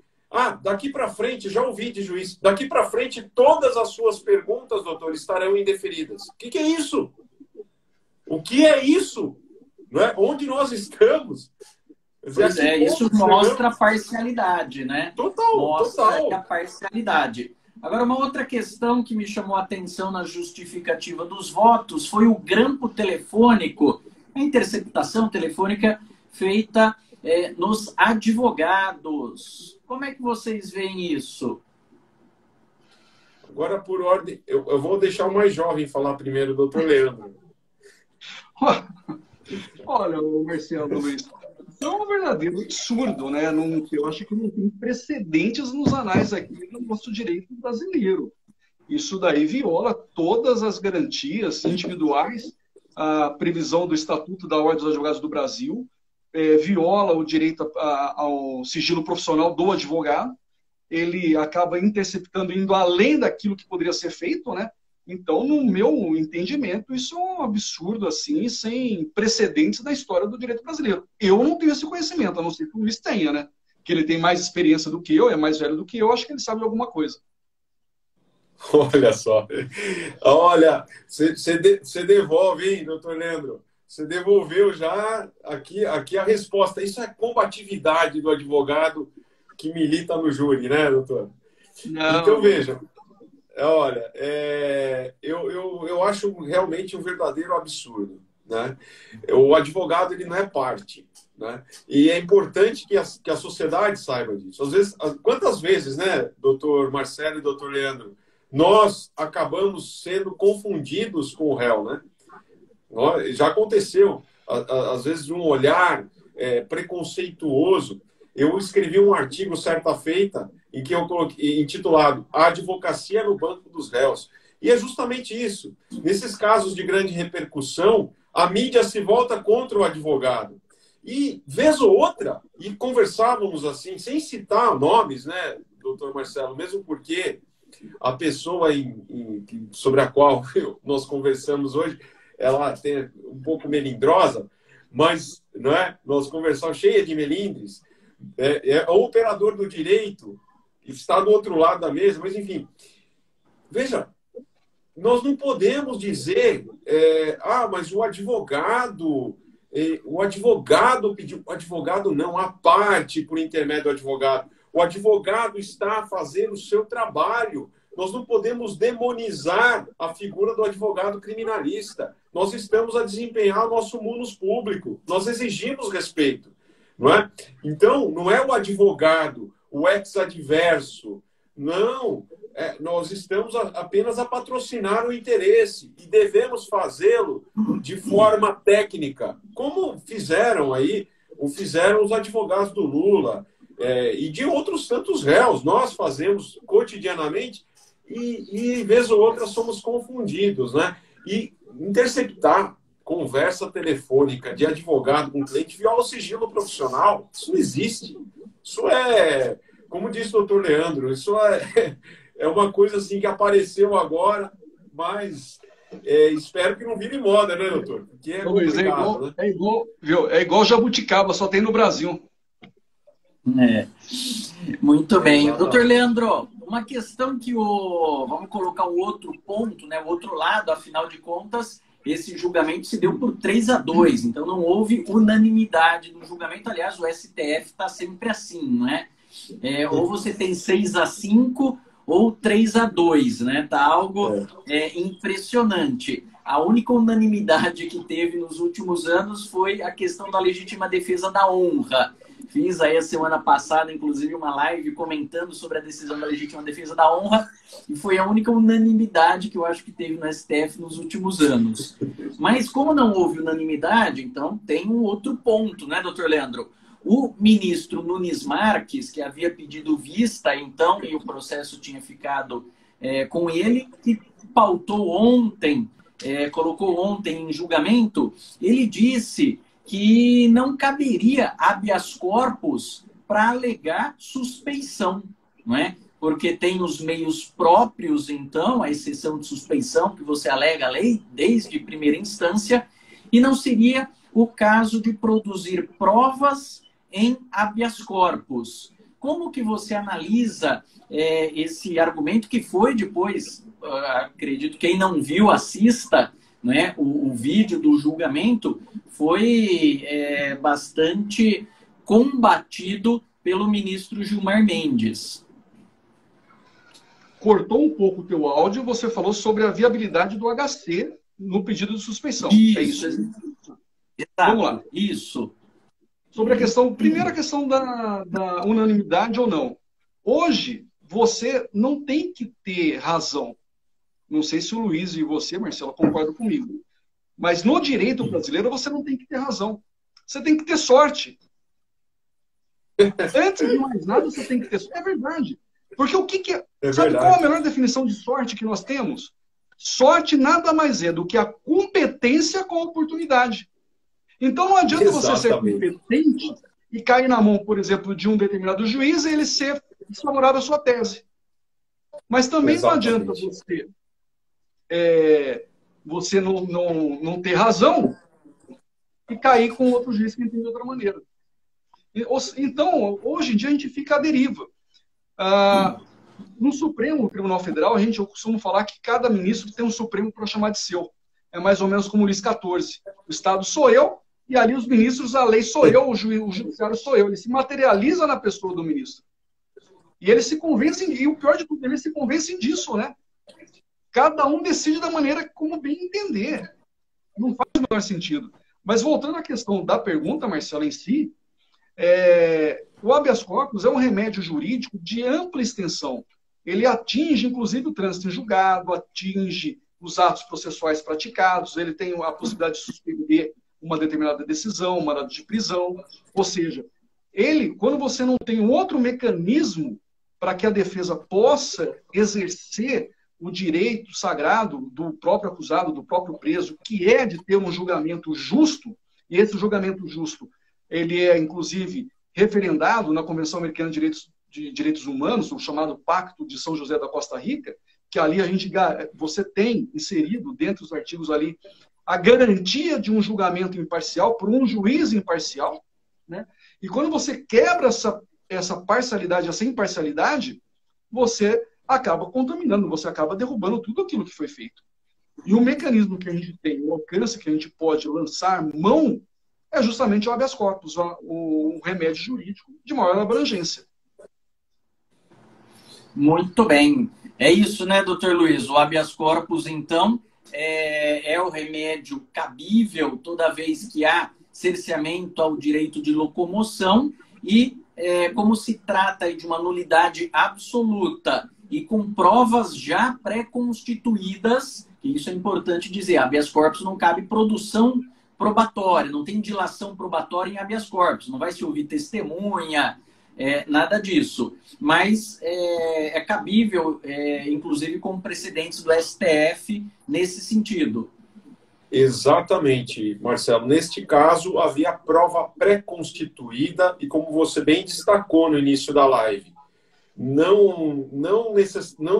Daqui para frente, já ouvi de juiz, daqui para frente todas as suas perguntas, doutor, estarão indeferidas. O que é isso? O que é isso? Não é? Onde nós estamos? Pois isso mostra a parcialidade, né? Total. A parcialidade. Agora, uma outra questão que me chamou a atenção na justificativa dos votos foi o grampo telefônico, a interceptação telefônica feita nos advogados. Como é que vocês veem isso? Agora, por ordem, eu vou deixar o mais jovem falar primeiro, doutor Leandro. Olha, Marcelo, Luiz, isso é um verdadeiro absurdo, né? Eu acho que não tem precedentes nos anais aqui do nosso direito brasileiro. Isso daí viola todas as garantias individuais, a previsão do Estatuto da Ordem dos Advogados do Brasil, viola o direito ao sigilo profissional do advogado, ele acaba interceptando, indo além daquilo que poderia ser feito, né? Então, no meu entendimento, isso é um absurdo, assim, sem precedentes da história do direito brasileiro. Eu não tenho esse conhecimento, a não ser que o Luiz tenha, né? Que ele tem mais experiência do que eu, é mais velho do que eu, acho que ele sabe de alguma coisa. Olha só. Olha, você devolve, hein, doutor Leandro? Você devolveu já aqui a resposta. Isso é combatividade do advogado que milita no júri, né, doutor? Não. Então, veja, olha, eu acho realmente um verdadeiro absurdo, né? O advogado, ele não é parte, né? E é importante que a sociedade saiba disso. Às vezes, quantas vezes, né, doutor Marcelo e doutor Leandro, nós acabamos sendo confundidos com o réu, né? Já aconteceu, às vezes, um olhar preconceituoso. Eu escrevi um artigo certa feita em que eu coloquei intitulado A Advocacia no Banco dos Réus. E é justamente isso. Nesses casos de grande repercussão, a mídia se volta contra o advogado. E, vez ou outra, e conversávamos assim, sem citar nomes, né, doutor Marcelo, mesmo porque a pessoa sobre a qual nós conversamos hoje, ela tem um pouco melindrosa, mas não é? Nós conversamos cheia de melindres. É o operador do direito, está do outro lado da mesa, mas enfim. Veja, nós não podemos dizer, mas o advogado pediu, o advogado não, a parte por intermédio do advogado. O advogado está a fazer o seu trabalho. Nós não podemos demonizar a figura do advogado criminalista. Nós estamos a desempenhar o nosso munus público. Nós exigimos respeito. Não é? Então, não é o advogado, o ex-adverso. Não, nós estamos apenas a patrocinar o interesse e devemos fazê-lo de forma técnica, como fizeram os advogados do Lula e de outros tantos réus. Nós fazemos cotidianamente e vez ou outra, somos confundidos, né? E interceptar conversa telefônica de advogado com cliente viola o sigilo profissional. Isso não existe. Isso como disse o doutor Leandro, isso é uma coisa assim que apareceu agora, mas espero que não vire moda, né, doutor? Porque é complicado, né? É igual jabuticaba, só tem no Brasil. Muito bem. Doutor Leandro, uma questão que vamos colocar um outro ponto, né, o outro lado, afinal de contas, esse julgamento se deu por 3-2, então não houve unanimidade no julgamento. Aliás, o STF está sempre assim, não é? Ou você tem 6-5 ou 3-2, né? Tá algo impressionante. A única unanimidade que teve nos últimos anos foi a questão da legítima defesa da honra. Fiz aí a semana passada, inclusive, uma live comentando sobre a decisão da legítima defesa da honra e foi a única unanimidade que eu acho que teve no STF nos últimos anos. Mas como não houve unanimidade, então tem um outro ponto, né, doutor Leandro? O ministro Nunes Marques, que havia pedido vista, então, e o processo tinha ficado com ele, que pautou ontem, colocou ontem em julgamento, ele disse que não caberia habeas corpus para alegar suspeição, não é? Porque tem os meios próprios, então, a exceção de suspeição, que você alega a lei desde primeira instância, e não seria o caso de produzir provas em habeas corpus. Como que você analisa esse argumento que foi depois, acredito que quem não viu, assista, né, o vídeo do julgamento, foi bastante combatido pelo ministro Gilmar Mendes. Cortou um pouco o teu áudio, você falou sobre a viabilidade do HC no pedido de suspeição. Isso. É isso? Exato. Vamos lá. Isso. Sobre a questão, primeira questão da unanimidade ou não. Hoje, você não tem que ter razão. Não sei se o Luiz e você, Marcelo, concordam comigo. Mas no direito brasileiro, você não tem que ter razão. Você tem que ter sorte. Antes de mais nada, você tem que ter sorte. É verdade. Porque o que é... Sabe qual é a melhor definição de sorte que nós temos? Sorte nada mais é do que a competência com a oportunidade. Então não adianta você ser competente e cair na mão, por exemplo, de um determinado juiz e ele ser desfavorável à sua tese. Mas também não adianta você não ter razão e cair com outro juiz que entende de outra maneira. Então, hoje em dia, a gente fica à deriva. No Supremo Tribunal Federal, eu costumo falar que cada ministro tem um Supremo para chamar de seu. é mais ou menos como o Luís XIV. O Estado sou eu, e ali os ministros, a lei sou eu, o judiciário sou eu. Ele se materializa na pessoa do ministro. E eles se convencem, e o pior de tudo, eles se convencem disso, né? Cada um decide da maneira como bem entender. Não faz o menor sentido. Mas voltando à questão da pergunta, Marcelo, em si, o habeas corpus é um remédio jurídico de ampla extensão. Ele atinge, inclusive, o trânsito em julgado, atinge os atos processuais praticados, ele tem a possibilidade de suspender uma determinada decisão, um mandado de prisão. Ou seja, quando você não tem um outro mecanismo para que a defesa possa exercer o direito sagrado do próprio acusado, do próprio preso, que é de ter um julgamento justo, e esse julgamento justo, ele é, inclusive, referendado na Convenção Americana de Direitos Humanos, o chamado Pacto de São José da Costa Rica, que ali você tem inserido, dentre os artigos ali, a garantia de um julgamento imparcial por um juiz imparcial, né? E quando você quebra essa parcialidade, essa imparcialidade, você acaba contaminando, você acaba derrubando tudo aquilo que foi feito. E o mecanismo que a gente tem, o alcance que a gente pode lançar mão, é justamente o habeas corpus, o remédio jurídico de maior abrangência. Muito bem. É isso, né, doutor Luiz? O habeas corpus, então, é o remédio cabível toda vez que há cerceamento ao direito de locomoção e, como se trata de uma nulidade absoluta e com provas já pré-constituídas, que isso é importante dizer, habeas corpus não cabe produção probatória, não tem dilação probatória em habeas corpus, não vai se ouvir testemunha, nada disso. Mas é cabível, inclusive com precedentes do STF nesse sentido. Exatamente, Marcelo. Neste caso, havia prova pré-constituída e, como você bem destacou no início da live, não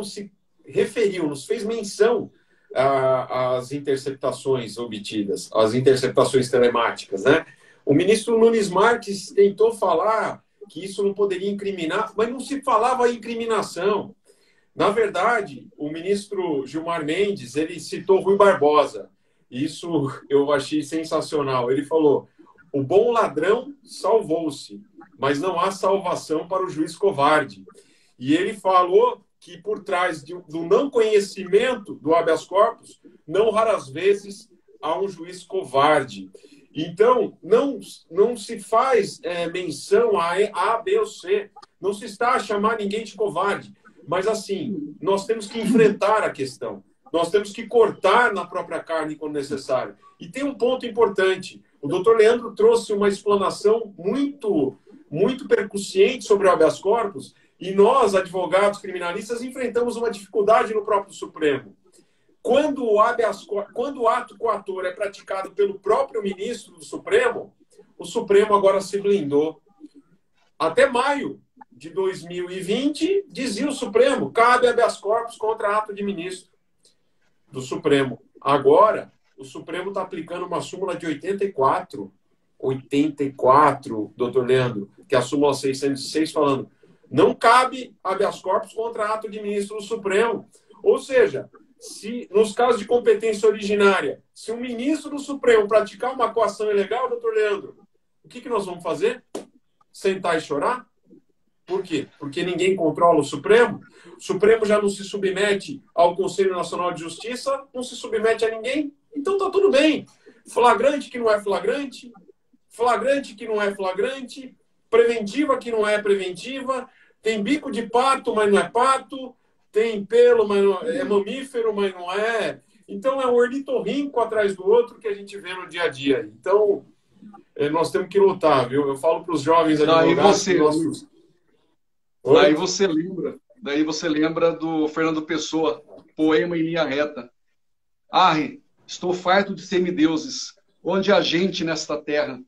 se referiu, nos fez menção às interceptações obtidas, às interceptações telemáticas, né? O ministro Nunes Marques tentou falar que isso não poderia incriminar, mas não se falava em incriminação. Na verdade, o ministro Gilmar Mendes, ele citou Rui Barbosa. Isso eu achei sensacional. Ele falou: o bom ladrão salvou-se, mas não há salvação para o juiz covarde. E ele falou que por trás do não conhecimento do habeas corpus, não raras vezes há um juiz covarde. Então, não se faz menção a A, B ou C. Não se está a chamar ninguém de covarde. Mas, assim, nós temos que enfrentar a questão. Nós temos que cortar na própria carne quando necessário. E tem um ponto importante. O doutor Leandro trouxe uma explanação muito, muito percussiente sobre o habeas corpus, e nós, advogados criminalistas, enfrentamos uma dificuldade no próprio Supremo. Quando o ato coator é praticado pelo próprio ministro do Supremo, o Supremo agora se blindou. Até maio de 2020, dizia o Supremo, cabe habeas corpus contra ato de ministro do Supremo. Agora, o Supremo está aplicando uma súmula de 84, doutor Leandro, que é a súmula 606, falando: não cabe habeas corpus contra ato de ministro do Supremo. Ou seja, se nos casos de competência originária, se um ministro do Supremo praticar uma coação ilegal, doutor Leandro, o que nós vamos fazer? Sentar e chorar? Por quê? Porque ninguém controla o Supremo? O Supremo já não se submete ao Conselho Nacional de Justiça, não se submete a ninguém? Então tá tudo bem. Flagrante que não é flagrante, flagrante que não é flagrante, preventiva que não é preventiva, tem bico de pato, mas não é pato, tem pelo, mas não é mamífero, mas não é. Então é um ornitorrinco atrás do outro que a gente vê no dia a dia. Então, nós temos que lutar, viu? Eu falo para os jovens advogados... Daí você lembra do Fernando Pessoa, poema em linha reta. Arre, estou farto de semideuses, onde há gente nesta terra.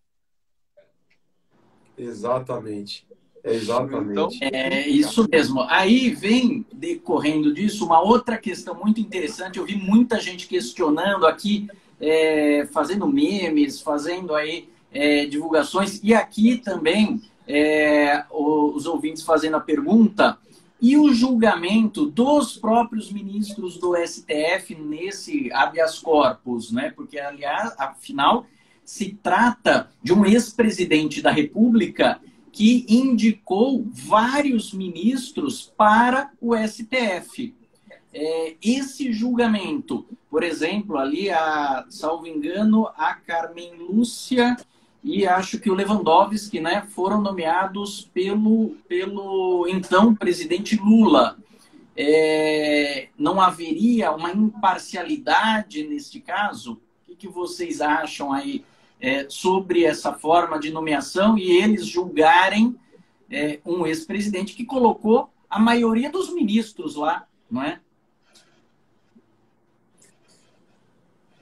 Exatamente. Exatamente. Então, é isso mesmo. Aí vem, decorrendo disso, uma outra questão muito interessante. Eu vi muita gente questionando aqui, fazendo memes, fazendo aí divulgações. E aqui também, os ouvintes fazendo a pergunta, e o julgamento dos próprios ministros do STF nesse habeas corpus, né? Porque, aliás, afinal, se trata de um ex-presidente da República que indicou vários ministros para o STF. Esse julgamento, por exemplo, ali, salvo engano, a Carmen Lúcia e acho que o Lewandowski, né, foram nomeados pelo então presidente Lula. Não haveria uma imparcialidade neste caso? O que vocês acham aí sobre essa forma de nomeação e eles julgarem um ex-presidente que colocou a maioria dos ministros lá, não é?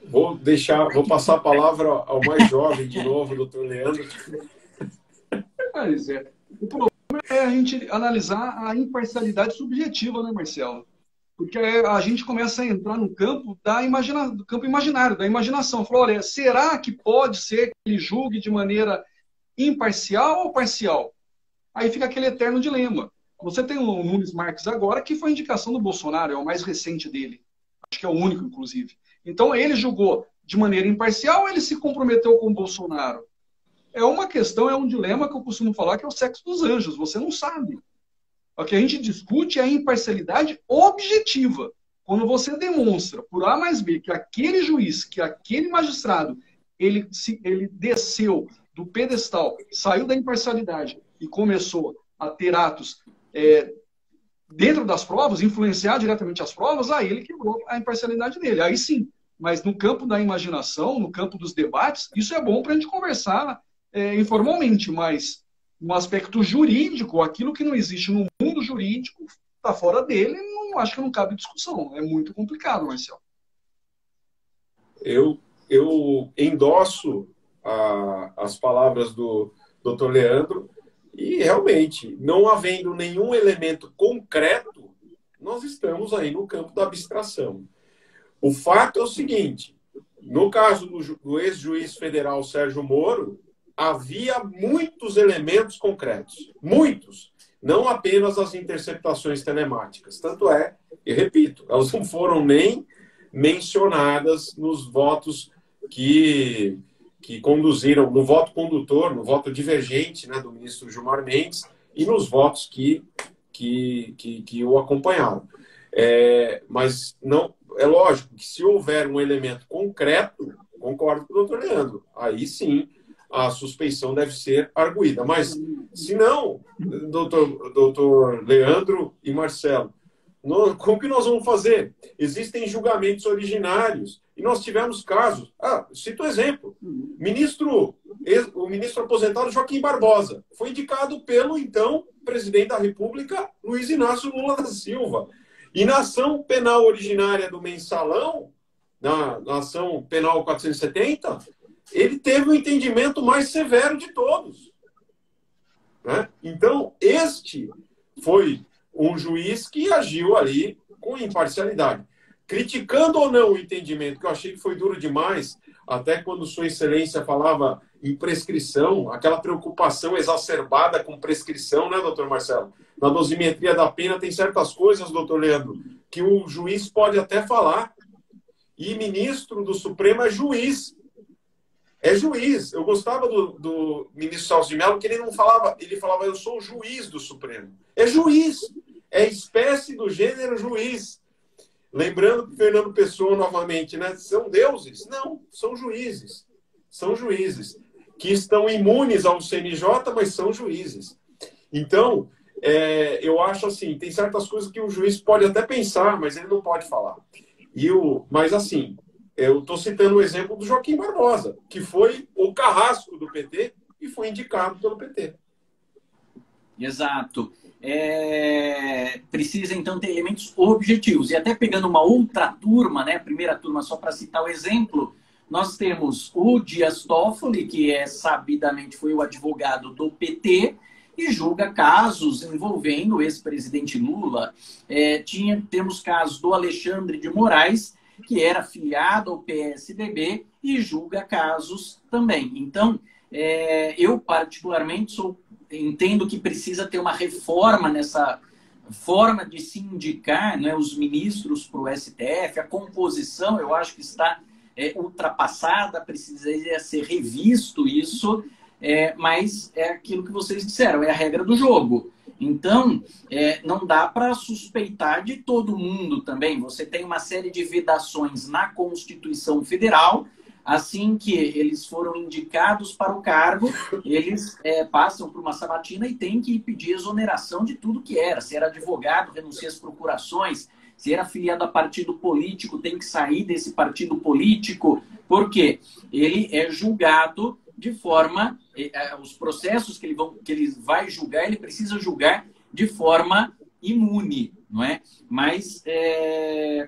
Vou passar a palavra ao mais jovem de novo, doutor Leandro. O problema é a gente analisar a imparcialidade subjetiva, né, Marcelo? Porque a gente começa a entrar no campo do campo imaginário, da imaginação. Falou, olha, será que pode ser que ele julgue de maneira imparcial ou parcial? Aí fica aquele eterno dilema. Você tem o Nunes Marques agora, que foi a indicação do Bolsonaro, é o mais recente dele. Acho que é o único, inclusive. Então, ele julgou de maneira imparcial ou ele se comprometeu com o Bolsonaro? É uma questão, é um dilema que eu costumo falar que é o sexo dos anjos. Você não sabe. O que a gente discute é a imparcialidade objetiva. Quando você demonstra, por A mais B, que aquele juiz, que aquele magistrado, ele desceu do pedestal, saiu da imparcialidade e começou a ter atos dentro das provas, influenciar diretamente as provas, aí ele quebrou a imparcialidade dele. Aí sim. Mas no campo da imaginação, no campo dos debates, isso é bom para a gente conversar informalmente, mas no aspecto jurídico, aquilo que não existe no mundo jurídico está fora dele, acho que não cabe discussão. É muito complicado, Marcelo. Eu endosso as palavras do Dr. Leandro e, realmente, não havendo nenhum elemento concreto, nós estamos aí no campo da abstração. O fato é o seguinte, no caso do ex-juiz federal Sérgio Moro, havia muitos elementos concretos, muitos, não apenas as interceptações telemáticas. Tanto é, e repito, elas não foram nem mencionadas nos votos que conduziram, no voto condutor, no voto divergente, né, do ministro Gilmar Mendes e nos votos que o acompanharam. Mas não, é lógico que se houver um elemento concreto, concordo com o doutor Leandro, aí sim a suspeição deve ser arguída. Mas, se não, doutor Leandro e Marcelo, como que nós vamos fazer? Existem julgamentos originários e nós tivemos casos. Cito um exemplo. O ministro aposentado Joaquim Barbosa foi indicado pelo então presidente da República, Luiz Inácio Lula da Silva. E na ação penal originária do Mensalão, na ação penal 470, ele teve o entendimento mais severo de todos. Né? Então, este foi um juiz que agiu ali com imparcialidade. Criticando ou não o entendimento, que eu achei que foi duro demais, até quando Sua Excelência falava em prescrição, aquela preocupação exacerbada com prescrição, né, doutor Marcelo? Na dosimetria da pena tem certas coisas, doutor Leandro, que o juiz pode até falar. E ministro do Supremo é juiz. É juiz. Eu gostava do ministro Celso de Mello, que ele não falava, ele falava, eu sou o juiz do Supremo. É juiz. É espécie do gênero juiz. Lembrando que Fernando Pessoa, novamente, né? São deuses? Não, são juízes. São juízes. Que estão imunes ao CNJ, mas são juízes. Então, eu acho assim, tem certas coisas que o juiz pode até pensar, mas ele não pode falar. Mas assim, eu estou citando o exemplo do Joaquim Barbosa, que foi o carrasco do PT e foi indicado pelo PT. Exato. Precisa, então, ter elementos objetivos. E até pegando uma outra turma, né, a primeira turma, só para citar o exemplo, nós temos o Dias Toffoli, que sabidamente foi o advogado do PT, e julga casos envolvendo o ex-presidente Lula. Temos casos do Alexandre de Moraes, que era filiado ao PSDB, e julga casos também. Então, eu particularmente entendo que precisa ter uma reforma nessa forma de se indicar, né, os ministros para o STF, a composição, eu acho que está ultrapassada, precisaria ser revisto isso, mas é aquilo que vocês disseram, é a regra do jogo. Então, não dá para suspeitar de todo mundo também. Você tem uma série de vedações na Constituição Federal. Assim que eles foram indicados para o cargo, eles passam por uma sabatina e têm que pedir exoneração de tudo que era. Se era advogado, renuncia às procurações. Se era afiliado a partido político, tem que sair desse partido político. Por quê? Ele é julgado de forma... os processos que ele vai julgar, ele precisa julgar de forma imune, não é? Mas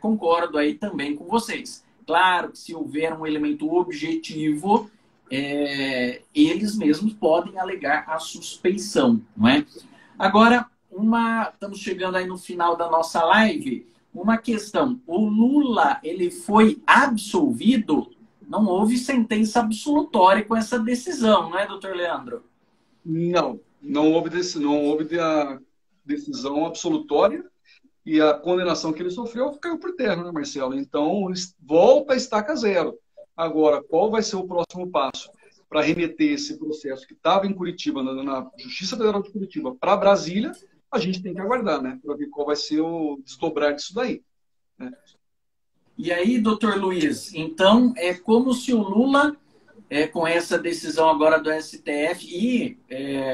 concordo aí também com vocês. Claro que se houver um elemento objetivo, eles mesmos podem alegar a suspeição, não é? Agora, estamos chegando aí no final da nossa live, uma questão. O Lula, ele foi absolvido? Não houve sentença absolutória com essa decisão, não é, doutor Leandro? Não houve a decisão absolutória. E a condenação que ele sofreu caiu por terra, né, Marcelo? Então, volta a estaca zero. Agora, qual vai ser o próximo passo para remeter esse processo que estava em Curitiba, na Justiça Federal de Curitiba, para Brasília? A gente tem que aguardar, né? Para ver qual vai ser o desdobrar disso daí. Né? E aí, doutor Luiz, então é como se o Lula, com essa decisão agora do STF e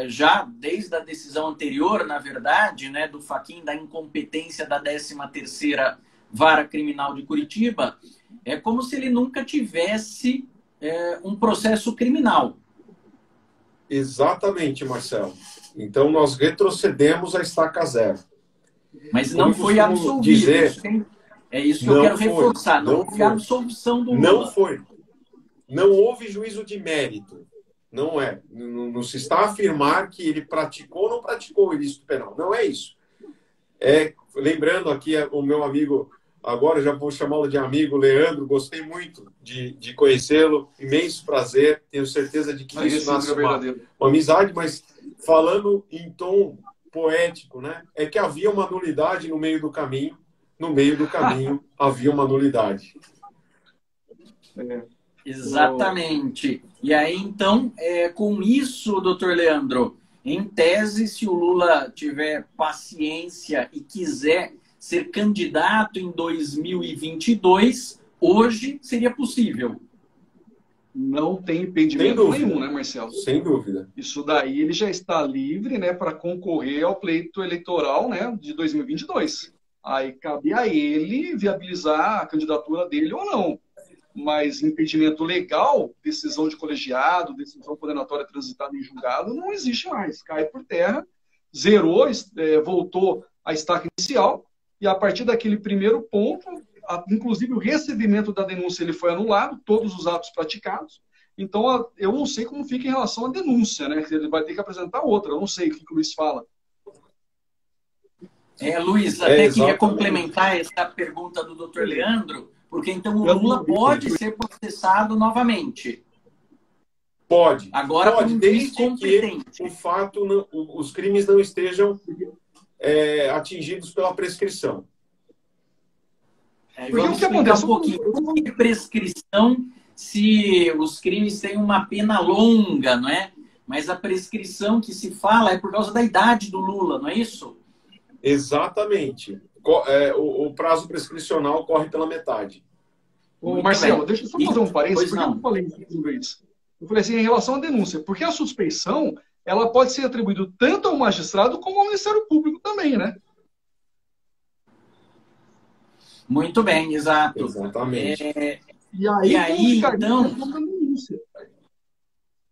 já desde a decisão anterior, na verdade, né, do Fachin, da incompetência da 13ª Vara Criminal de Curitiba, é como se ele nunca tivesse um processo criminal. Exatamente, Marcelo. Então, nós retrocedemos a estaca zero. Mas não foi absolvido. É isso que eu quero reforçar. Não houve absolvição do Lula. Não foi. Não houve juízo de mérito. Não é. Não se está a afirmar que ele praticou ou não praticou o ilícito penal. Não é isso. Lembrando aqui o meu amigo, agora já vou chamá-lo de amigo, Leandro, gostei muito de conhecê-lo, imenso prazer, tenho certeza de que isso nasce uma amizade, mas falando em tom poético, né? É que havia uma nulidade no meio do caminho havia uma nulidade. Exatamente. E aí, então, com isso, doutor Leandro, em tese, se o Lula tiver paciência e quiser ser candidato em 2022, hoje seria possível. Não tem impedimento nenhum, né, Marcelo? Sem dúvida. Isso daí ele já está livre, né, para concorrer ao pleito eleitoral, né, de 2022. Aí cabe a ele viabilizar a candidatura dele ou não. Mas impedimento legal, decisão de colegiado, decisão condenatória transitada em julgado, não existe mais. Cai por terra, zerou, voltou à estaca inicial, e a partir daquele primeiro ponto, inclusive o recebimento da denúncia ele foi anulado, todos os atos praticados. Então, eu não sei como fica em relação à denúncia, né? Ele vai ter que apresentar outra, eu não sei o que o Luiz fala. Luiz, até queria complementar essa pergunta do doutor Leandro, porque então o Lula pode ser processado novamente. Pode. Agora, pode, desde que o fato, os crimes não estejam atingidos pela prescrição. Vamos explicar um pouquinho. O que é prescrição se os crimes têm uma pena longa, não é? Mas a prescrição que se fala é por causa da idade do Lula, não é isso? Exatamente. O prazo prescricional corre pela metade. Ô, Marcelo, deixa eu só fazer um parênteses. Por que eu falei isso? Eu falei assim, em relação à denúncia, porque a suspeição ela pode ser atribuída tanto ao magistrado como ao Ministério Público também, né? Muito bem, exato. Exatamente. E aí então...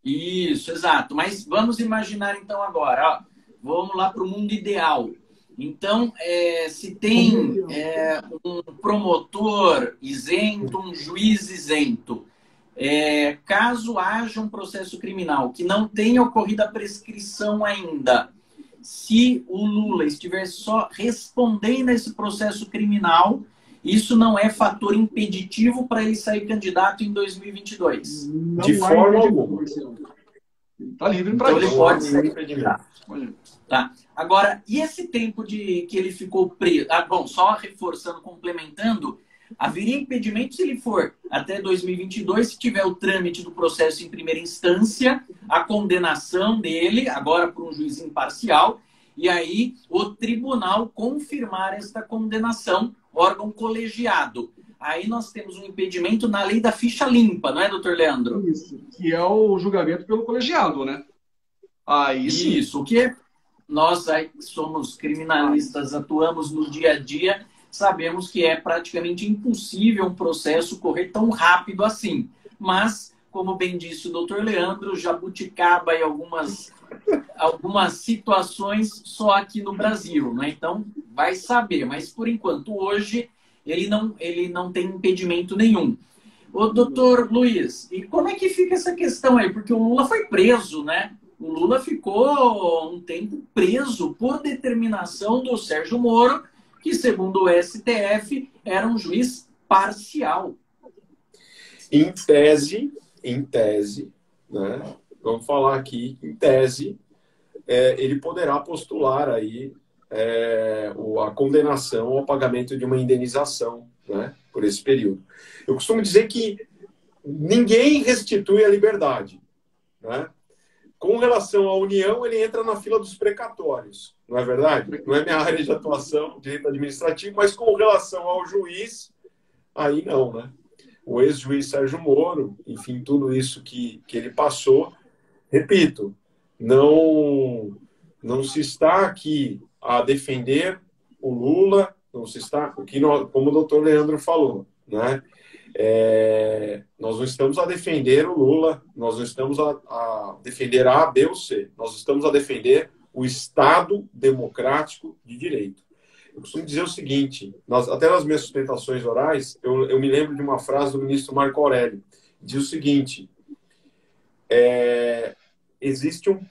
Isso, exato. Mas vamos imaginar então agora, vamos lá para o mundo ideal. Então, se tem um promotor isento, um juiz isento, caso haja um processo criminal que não tenha ocorrido a prescrição ainda, se o Lula estiver só respondendo a esse processo criminal, isso não é fator impeditivo para ele sair candidato em 2022? De forma alguma. Ele está livre para Então isso. ele pode Não há nenhum sair. impedimento. Tá. Agora, e esse tempo que ele ficou preso? Ah, bom, só reforçando, complementando, haveria impedimento se ele for até 2022, se tiver o trâmite do processo em primeira instância, a condenação dele, agora por um juiz imparcial, e aí o tribunal confirmar esta condenação, órgão colegiado. Aí nós temos um impedimento na lei da ficha limpa, não é, doutor Leandro? Isso, que é o julgamento pelo colegiado, né? Aí sim. Isso, o que nós aí que somos criminalistas, atuamos no dia a dia, sabemos que é praticamente impossível um processo correr tão rápido assim. Mas, como bem disse o doutor Leandro, jabuticaba e algumas situações só aqui no Brasil, né? Então, vai saber. Mas, por enquanto, hoje, ele não tem impedimento nenhum. Ô, doutor Luiz, e como é que fica essa questão aí? Porque o Lula foi preso, né? O Lula ficou um tempo preso por determinação do Sérgio Moro, que, segundo o STF, era um juiz parcial. Em tese, né? Vamos falar aqui, em tese, ele poderá postular aí a condenação ao pagamento de uma indenização, né, por esse período. Eu costumo dizer que ninguém restitui a liberdade, né? Com relação à União, ele entra na fila dos precatórios, não é verdade? Não é minha área de atuação, direito administrativo, mas com relação ao juiz, aí não, né? O ex-juiz Sérgio Moro, enfim, tudo isso que ele passou, repito, não se está aqui a defender o Lula, não se está, como o doutor Leandro falou, né? Nós não estamos a defender o Lula, nós não estamos a defender A, B ou C, nós estamos a defender o Estado democrático de direito. Eu costumo dizer o seguinte, até nas minhas sustentações orais, eu me lembro de uma frase do ministro Marco Aurélio, diz o seguinte,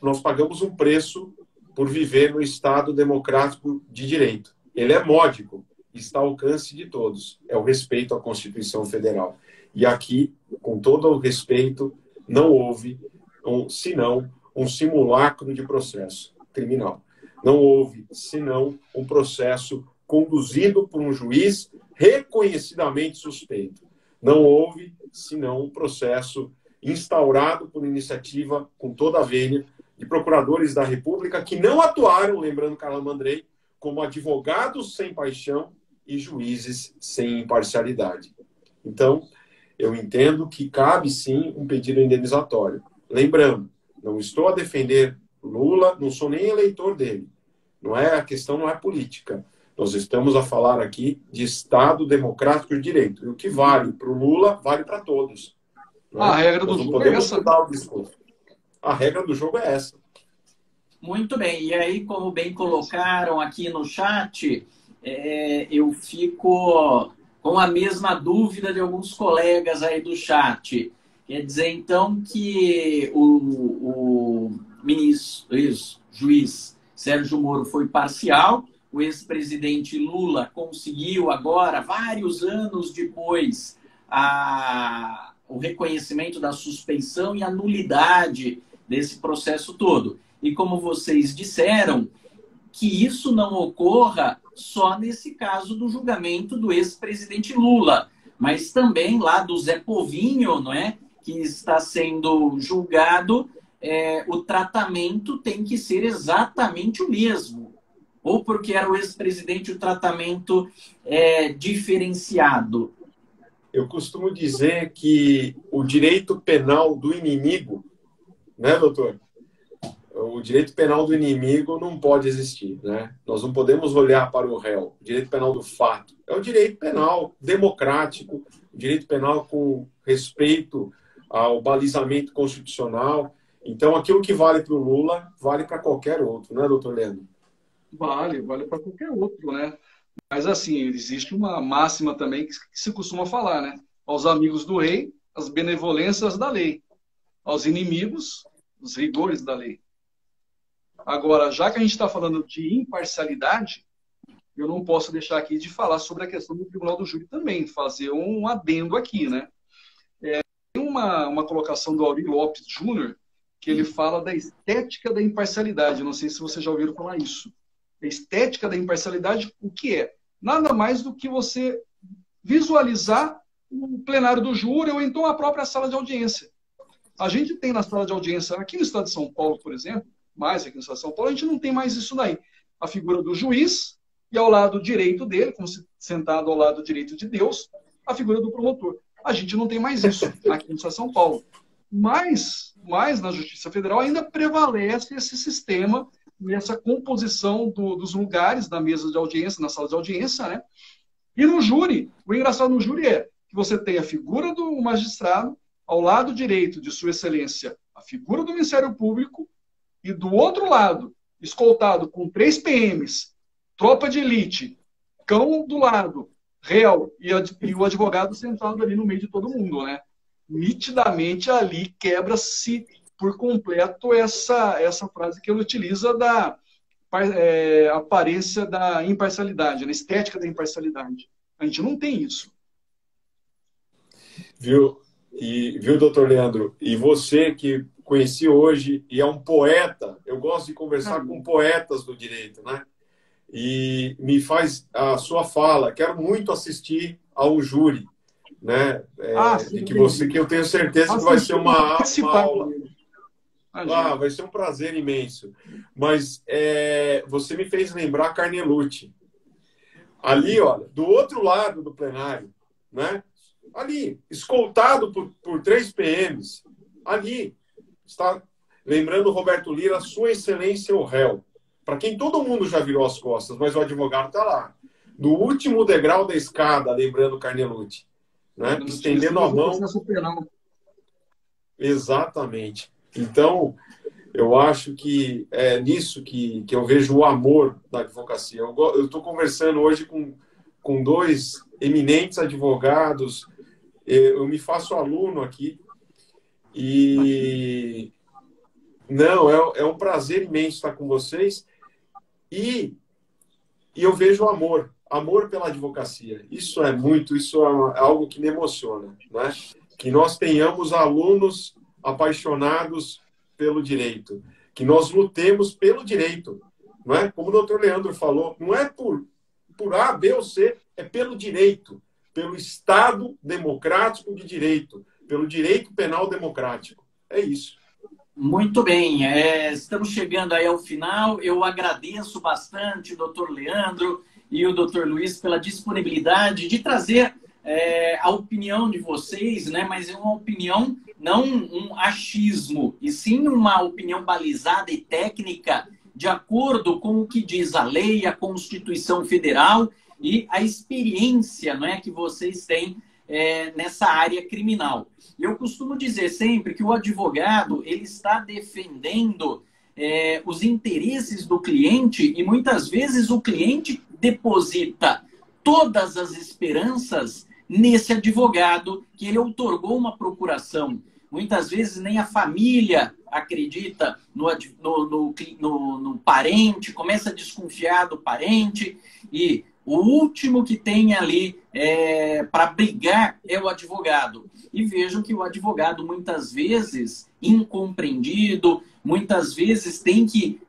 nós pagamos um preço por viver no Estado democrático de direito. Ele é módico, está ao alcance de todos. É o respeito à Constituição Federal. E aqui, com todo o respeito, não houve, senão, um simulacro de processo criminal. Não houve, senão, um processo conduzido por um juiz reconhecidamente suspeito. Não houve, senão, um processo instaurado por iniciativa, com toda a vênia, de procuradores da República que não atuaram, lembrando Carla Mandrei, como advogados sem paixão e juízes sem imparcialidade. Então, eu entendo que cabe, sim, um pedido indenizatório. Lembrando, não estou a defender Lula, não sou nem eleitor dele. A questão não é política. Nós estamos a falar aqui de Estado democrático de direito. E o que vale para o Lula, vale para todos. A regra do jogo é essa. Mudar o discurso. A regra do jogo é essa. Muito bem. E aí, como bem colocaram aqui no chat, eu fico com a mesma dúvida de alguns colegas aí do chat. Quer dizer, então, que o ministro, juiz Sérgio Moro foi parcial, o ex-presidente Lula conseguiu agora, vários anos depois, o reconhecimento da suspeição e a nulidade desse processo todo. E como vocês disseram, que isso não ocorra só nesse caso do julgamento do ex-presidente Lula, mas também lá do Zé Povinho, não é? Que está sendo julgado, o tratamento tem que ser exatamente o mesmo. Ou porque era o ex-presidente, o tratamento diferenciado. Eu costumo dizer que o direito penal do inimigo, né, doutor? O direito penal do inimigo não pode existir, né? Nós não podemos olhar para o réu. O direito penal do fato é o direito penal democrático, o direito penal com respeito ao balizamento constitucional. Então, aquilo que vale para o Lula, vale para qualquer outro, né, doutor Leandro? Vale para qualquer outro, né? Mas, assim, existe uma máxima também que se costuma falar, né? Aos amigos do rei, as benevolências da lei. Aos inimigos, os rigores da lei. Agora, já que a gente está falando de imparcialidade, eu não posso deixar aqui de falar sobre a questão do Tribunal do Júri também, fazer um adendo aqui, né? Tem uma colocação do Aurí Lopes Júnior, que ele fala da estética da imparcialidade. Não sei se vocês já ouviram falar isso. A estética da imparcialidade, o que é? Nada mais do que você visualizar o plenário do júri ou então a própria sala de audiência. A gente tem na sala de audiência, aqui no estado de São Paulo, por exemplo, mais aqui no estado de São Paulo, a gente não tem mais isso daí. A figura do juiz e ao lado direito dele, como se sentado ao lado direito de Deus, a figura do promotor. A gente não tem mais isso aqui no estado de São Paulo. Mas na Justiça Federal ainda prevalece esse sistema, nessa composição dos lugares da mesa de audiência, na sala de audiência, né? E no júri, o engraçado no júri é que você tem a figura do magistrado, ao lado direito de Sua Excelência, a figura do Ministério Público, e do outro lado, escoltado com 3 PMs, tropa de elite, cão do lado, réu e o advogado sentado ali no meio de todo mundo, né? Nitidamente ali quebra-se por completo essa frase que ele utiliza da aparência da imparcialidade, a estética da imparcialidade. A gente não tem isso. Viu, doutor Leandro? E você que conheci hoje e é um poeta, eu gosto de conversar com poetas do direito, né? E me faz a sua fala, quero muito assistir ao júri, né? Que eu tenho certeza que vai ser uma aula. Vai ser um prazer imenso. Mas você me fez lembrar Carnelutti. Ali, olha, do outro lado do plenário, né? Ali, escoltado por 3 PMs. Ali, está lembrando Roberto Lira, Sua Excelência o réu. Para quem todo mundo já virou as costas, mas o advogado está lá. No último degrau da escada, lembrando Carnelutti. Né? Estendendo a mão. Exatamente. Então, eu acho que é nisso que eu vejo o amor da advocacia. Eu estou conversando hoje com 2 eminentes advogados. Eu me faço aluno aqui. E não, é um prazer imenso estar com vocês. E eu vejo amor pela advocacia. Isso é algo que me emociona, né? Que nós tenhamos alunos apaixonados pelo direito, que nós lutemos pelo direito, não é? Como o doutor Leandro falou, não é por A, B ou C, é pelo direito, pelo Estado democrático de direito, pelo direito penal democrático. É isso. Muito bem, estamos chegando aí ao final. Eu agradeço bastante o doutor Leandro e o doutor Luiz pela disponibilidade de trazer a opinião de vocês, né? Mas é uma opinião, não um achismo, e sim uma opinião balizada e técnica de acordo com o que diz a lei, a Constituição Federal e a experiência, não é, que vocês têm nessa área criminal. Eu costumo dizer sempre que o advogado ele está defendendo os interesses do cliente e muitas vezes o cliente deposita todas as esperanças nesse advogado que ele outorgou uma procuração. Muitas vezes nem a família acredita no parente, começa a desconfiar do parente e o último que tem ali para brigar é o advogado. E vejam que o advogado, muitas vezes, incompreendido, muitas vezes tem que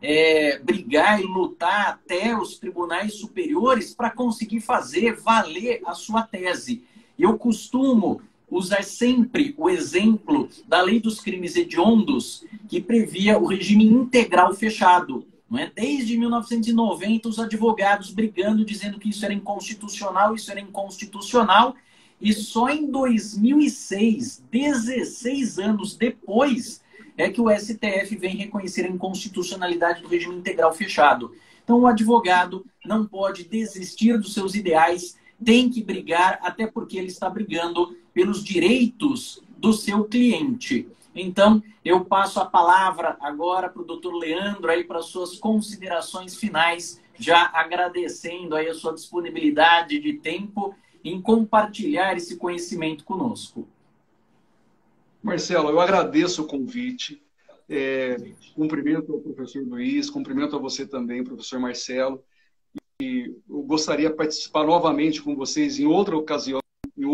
brigar e lutar até os tribunais superiores para conseguir fazer valer a sua tese. Eu costumo usar sempre o exemplo da Lei dos Crimes Hediondos, que previa o regime integral fechado. Não é? Desde 1990, os advogados brigando, dizendo que isso era inconstitucional, e só em 2006, 16 anos depois, é que o STF vem reconhecer a inconstitucionalidade do regime integral fechado. Então, o advogado não pode desistir dos seus ideais, tem que brigar, até porque ele está brigando pelos direitos do seu cliente. Então, eu passo a palavra agora para o doutor Leandro, aí para suas considerações finais, já agradecendo aí a sua disponibilidade de tempo em compartilhar esse conhecimento conosco. Marcelo, eu agradeço o convite, cumprimento ao professor Luiz, cumprimento a você também, professor Marcelo, e eu gostaria de participar novamente com vocês em outra ocasião, em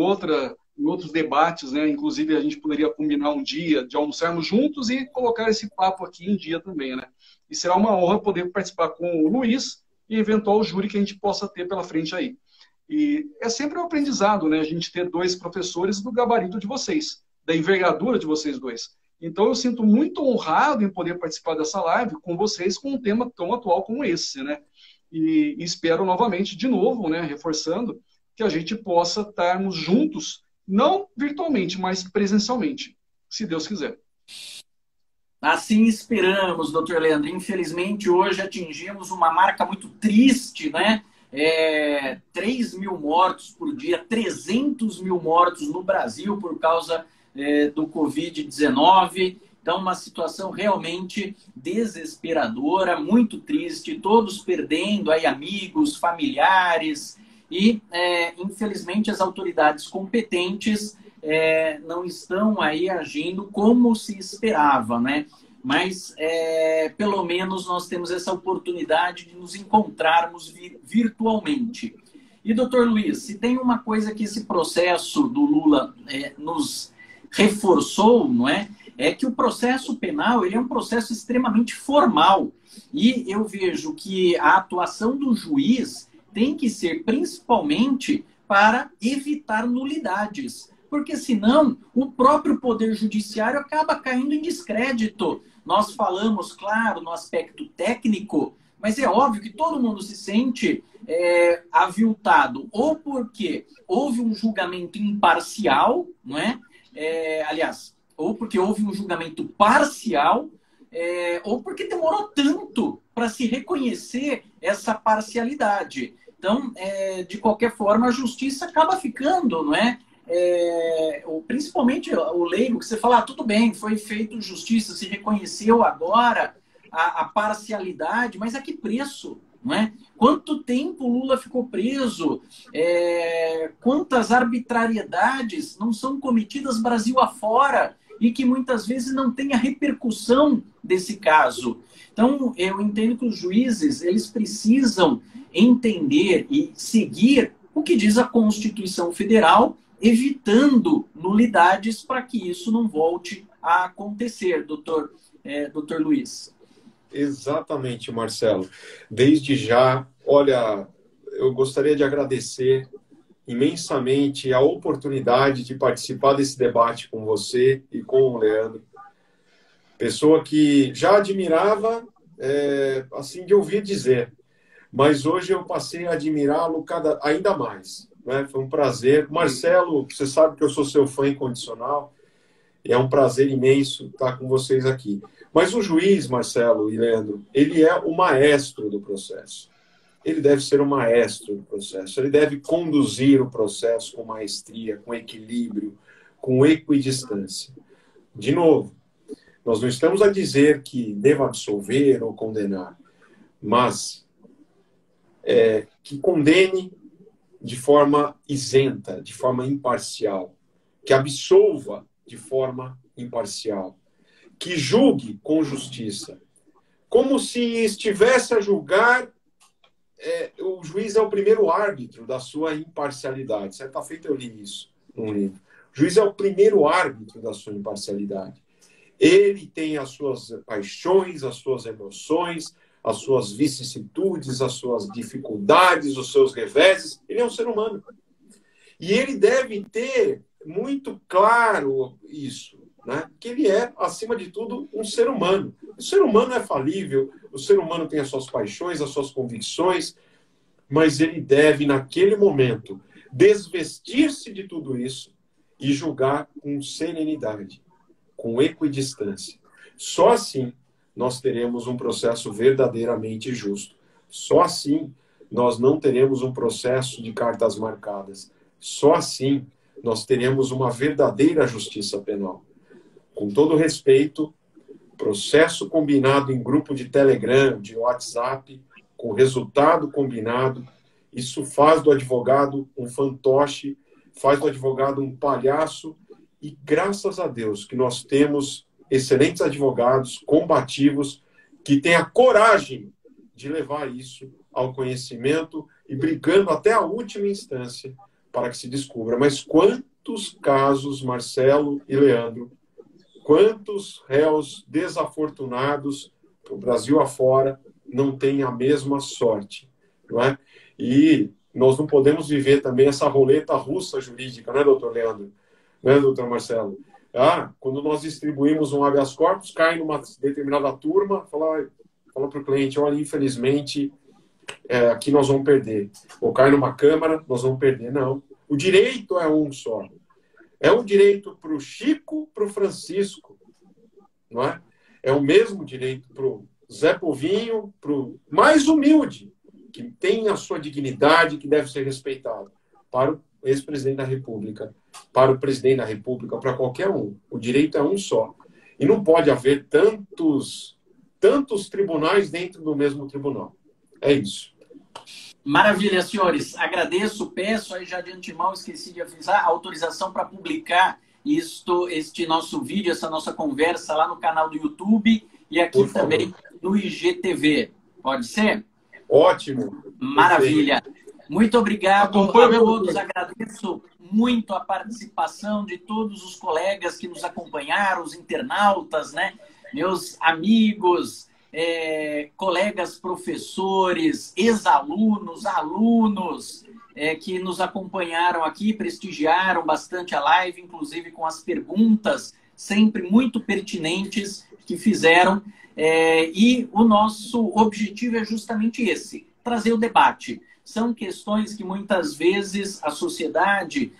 em outros debates, né? Inclusive, a gente poderia combinar um dia de almoçarmos juntos e colocar esse papo aqui em dia também, né? E será uma honra poder participar com o Luiz e eventual júri que a gente possa ter pela frente aí. E é sempre um aprendizado, né? A gente ter dois professores do gabarito de vocês, da envergadura de vocês dois. Então, eu sinto muito honrado em poder participar dessa live com vocês com um tema tão atual como esse, né? E espero novamente, de novo, né, reforçando, que a gente possa estarmos juntos, não virtualmente, mas presencialmente, se Deus quiser. Assim esperamos, doutor Leandro. Infelizmente, hoje atingimos uma marca muito triste, né? 3 mil mortos por dia, 300 mil mortos no Brasil por causa do Covid-19. Então, uma situação realmente desesperadora, muito triste, todos perdendo aí amigos, familiares e, infelizmente, as autoridades competentes não estão aí agindo como se esperava, né? Mas, pelo menos, nós temos essa oportunidade de nos encontrarmos virtualmente. E, doutor Luiz, se tem uma coisa que esse processo do Lula nos reforçou, não é? É que o processo penal ele é um processo extremamente formal. E eu vejo que a atuação do juiz tem que ser principalmente para evitar nulidades. Porque senão o próprio Poder Judiciário acaba caindo em descrédito. Nós falamos, claro, no aspecto técnico, mas é óbvio que todo mundo se sente aviltado, ou porque houve um julgamento imparcial, não é? Aliás, ou porque houve um julgamento parcial, ou porque demorou tanto para se reconhecer essa parcialidade. Então, de qualquer forma, a justiça acaba ficando, não é? Principalmente o leigo, que você fala, tudo bem, foi feito justiça, se reconheceu agora a parcialidade, mas a que preço? Não é? Quanto tempo o Lula ficou preso? Quantas arbitrariedades não são cometidas Brasil afora e que muitas vezes não tem a repercussão desse caso? Então, eu entendo que os juízes eles precisam entender e seguir o que diz a Constituição Federal, evitando nulidades para que isso não volte a acontecer, doutor Luiz. Exatamente, Marcelo. Desde já, olha, eu gostaria de agradecer imensamente a oportunidade de participar desse debate com você e com o Leandro. Pessoa que já admirava, assim, de ouvir dizer, mas hoje eu passei a admirá-lo ainda mais. Né? Foi um prazer. Marcelo, você sabe que eu sou seu fã incondicional, e é um prazer imenso estar com vocês aqui. Mas o juiz, Marcelo e Leandro, ele é o maestro do processo. Ele deve ser o maestro do processo. Ele deve conduzir o processo com maestria, com equilíbrio, com equidistância. De novo, nós não estamos a dizer que deva absolver ou condenar, mas que condene de forma isenta, de forma imparcial, que absolva de forma imparcial, que julgue com justiça, como se estivesse a julgar, o juiz é o primeiro árbitro da sua imparcialidade. Certa feita eu li isso num livro. O juiz é o primeiro árbitro da sua imparcialidade. Ele tem as suas paixões, as suas emoções, as suas vicissitudes, as suas dificuldades, os seus reveses. Ele é um ser humano. E ele deve ter muito claro isso, né? Que ele é, acima de tudo, um ser humano. O ser humano é falível, o ser humano tem as suas paixões, as suas convicções, mas ele deve, naquele momento, desvestir-se de tudo isso e julgar com serenidade, com equidistância. Só assim nós teremos um processo verdadeiramente justo. Só assim nós não teremos um processo de cartas marcadas. Só assim nós teremos uma verdadeira justiça penal. Com todo respeito, processo combinado em grupo de Telegram, de WhatsApp, com resultado combinado, isso faz do advogado um fantoche, faz do advogado um palhaço, e graças a Deus que nós temos excelentes advogados, combativos, que têm a coragem de levar isso ao conhecimento e brigando até a última instância para que se descubra. Mas quantos casos, Marcelo e Leandro, quantos réus desafortunados o Brasil afora não têm a mesma sorte, não é? E nós não podemos viver também essa roleta russa jurídica, não é, doutor Leandro? Não é, doutor Marcelo? Quando nós distribuímos um habeas corpus, cai numa determinada turma, fala para o cliente, olha, infelizmente, aqui nós vamos perder. Ou cai numa Câmara, nós vamos perder. Não. O direito é um só. É um direito para o Chico, para o Francisco, não é? É o mesmo direito para o Zé Povinho, para o mais humilde, que tem a sua dignidade, que deve ser respeitado, para o ex-presidente da República, para o presidente da República, para qualquer um. O direito é um só. E não pode haver tantos tribunais dentro do mesmo tribunal. É isso. Maravilha, senhores. Agradeço, peço aí já de antemão, esqueci de avisar, a autorização para publicar este nosso vídeo, essa nossa conversa lá no canal do YouTube e aqui também no IGTV. Pode ser? Ótimo. Maravilha. Muito obrigado a todos. Agradeço muito a participação de todos os colegas que nos acompanharam, os internautas, né? Meus amigos, colegas professores, ex-alunos, alunos que nos acompanharam aqui, prestigiaram bastante a live, inclusive com as perguntas sempre muito pertinentes que fizeram. E o nosso objetivo é justamente esse, trazer o debate. São questões que muitas vezes a sociedade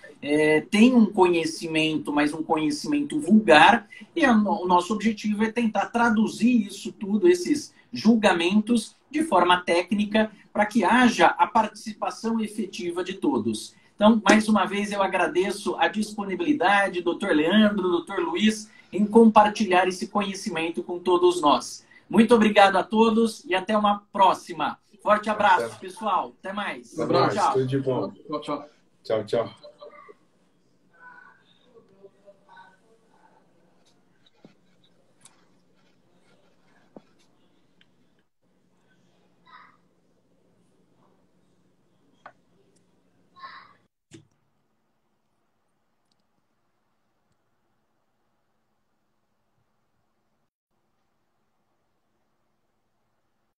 tem um conhecimento, mas um conhecimento vulgar, e o nosso objetivo é tentar traduzir isso tudo, esses julgamentos, de forma técnica, para que haja a participação efetiva de todos. Então, mais uma vez, eu agradeço a disponibilidade, doutor Leandro, doutor Luiz, em compartilhar esse conhecimento com todos nós. Muito obrigado a todos e até uma próxima. Forte abraço, pessoal. Até mais. Abraço, tchau. tudo de bom. Tchau, tchau. Tchau, tchau.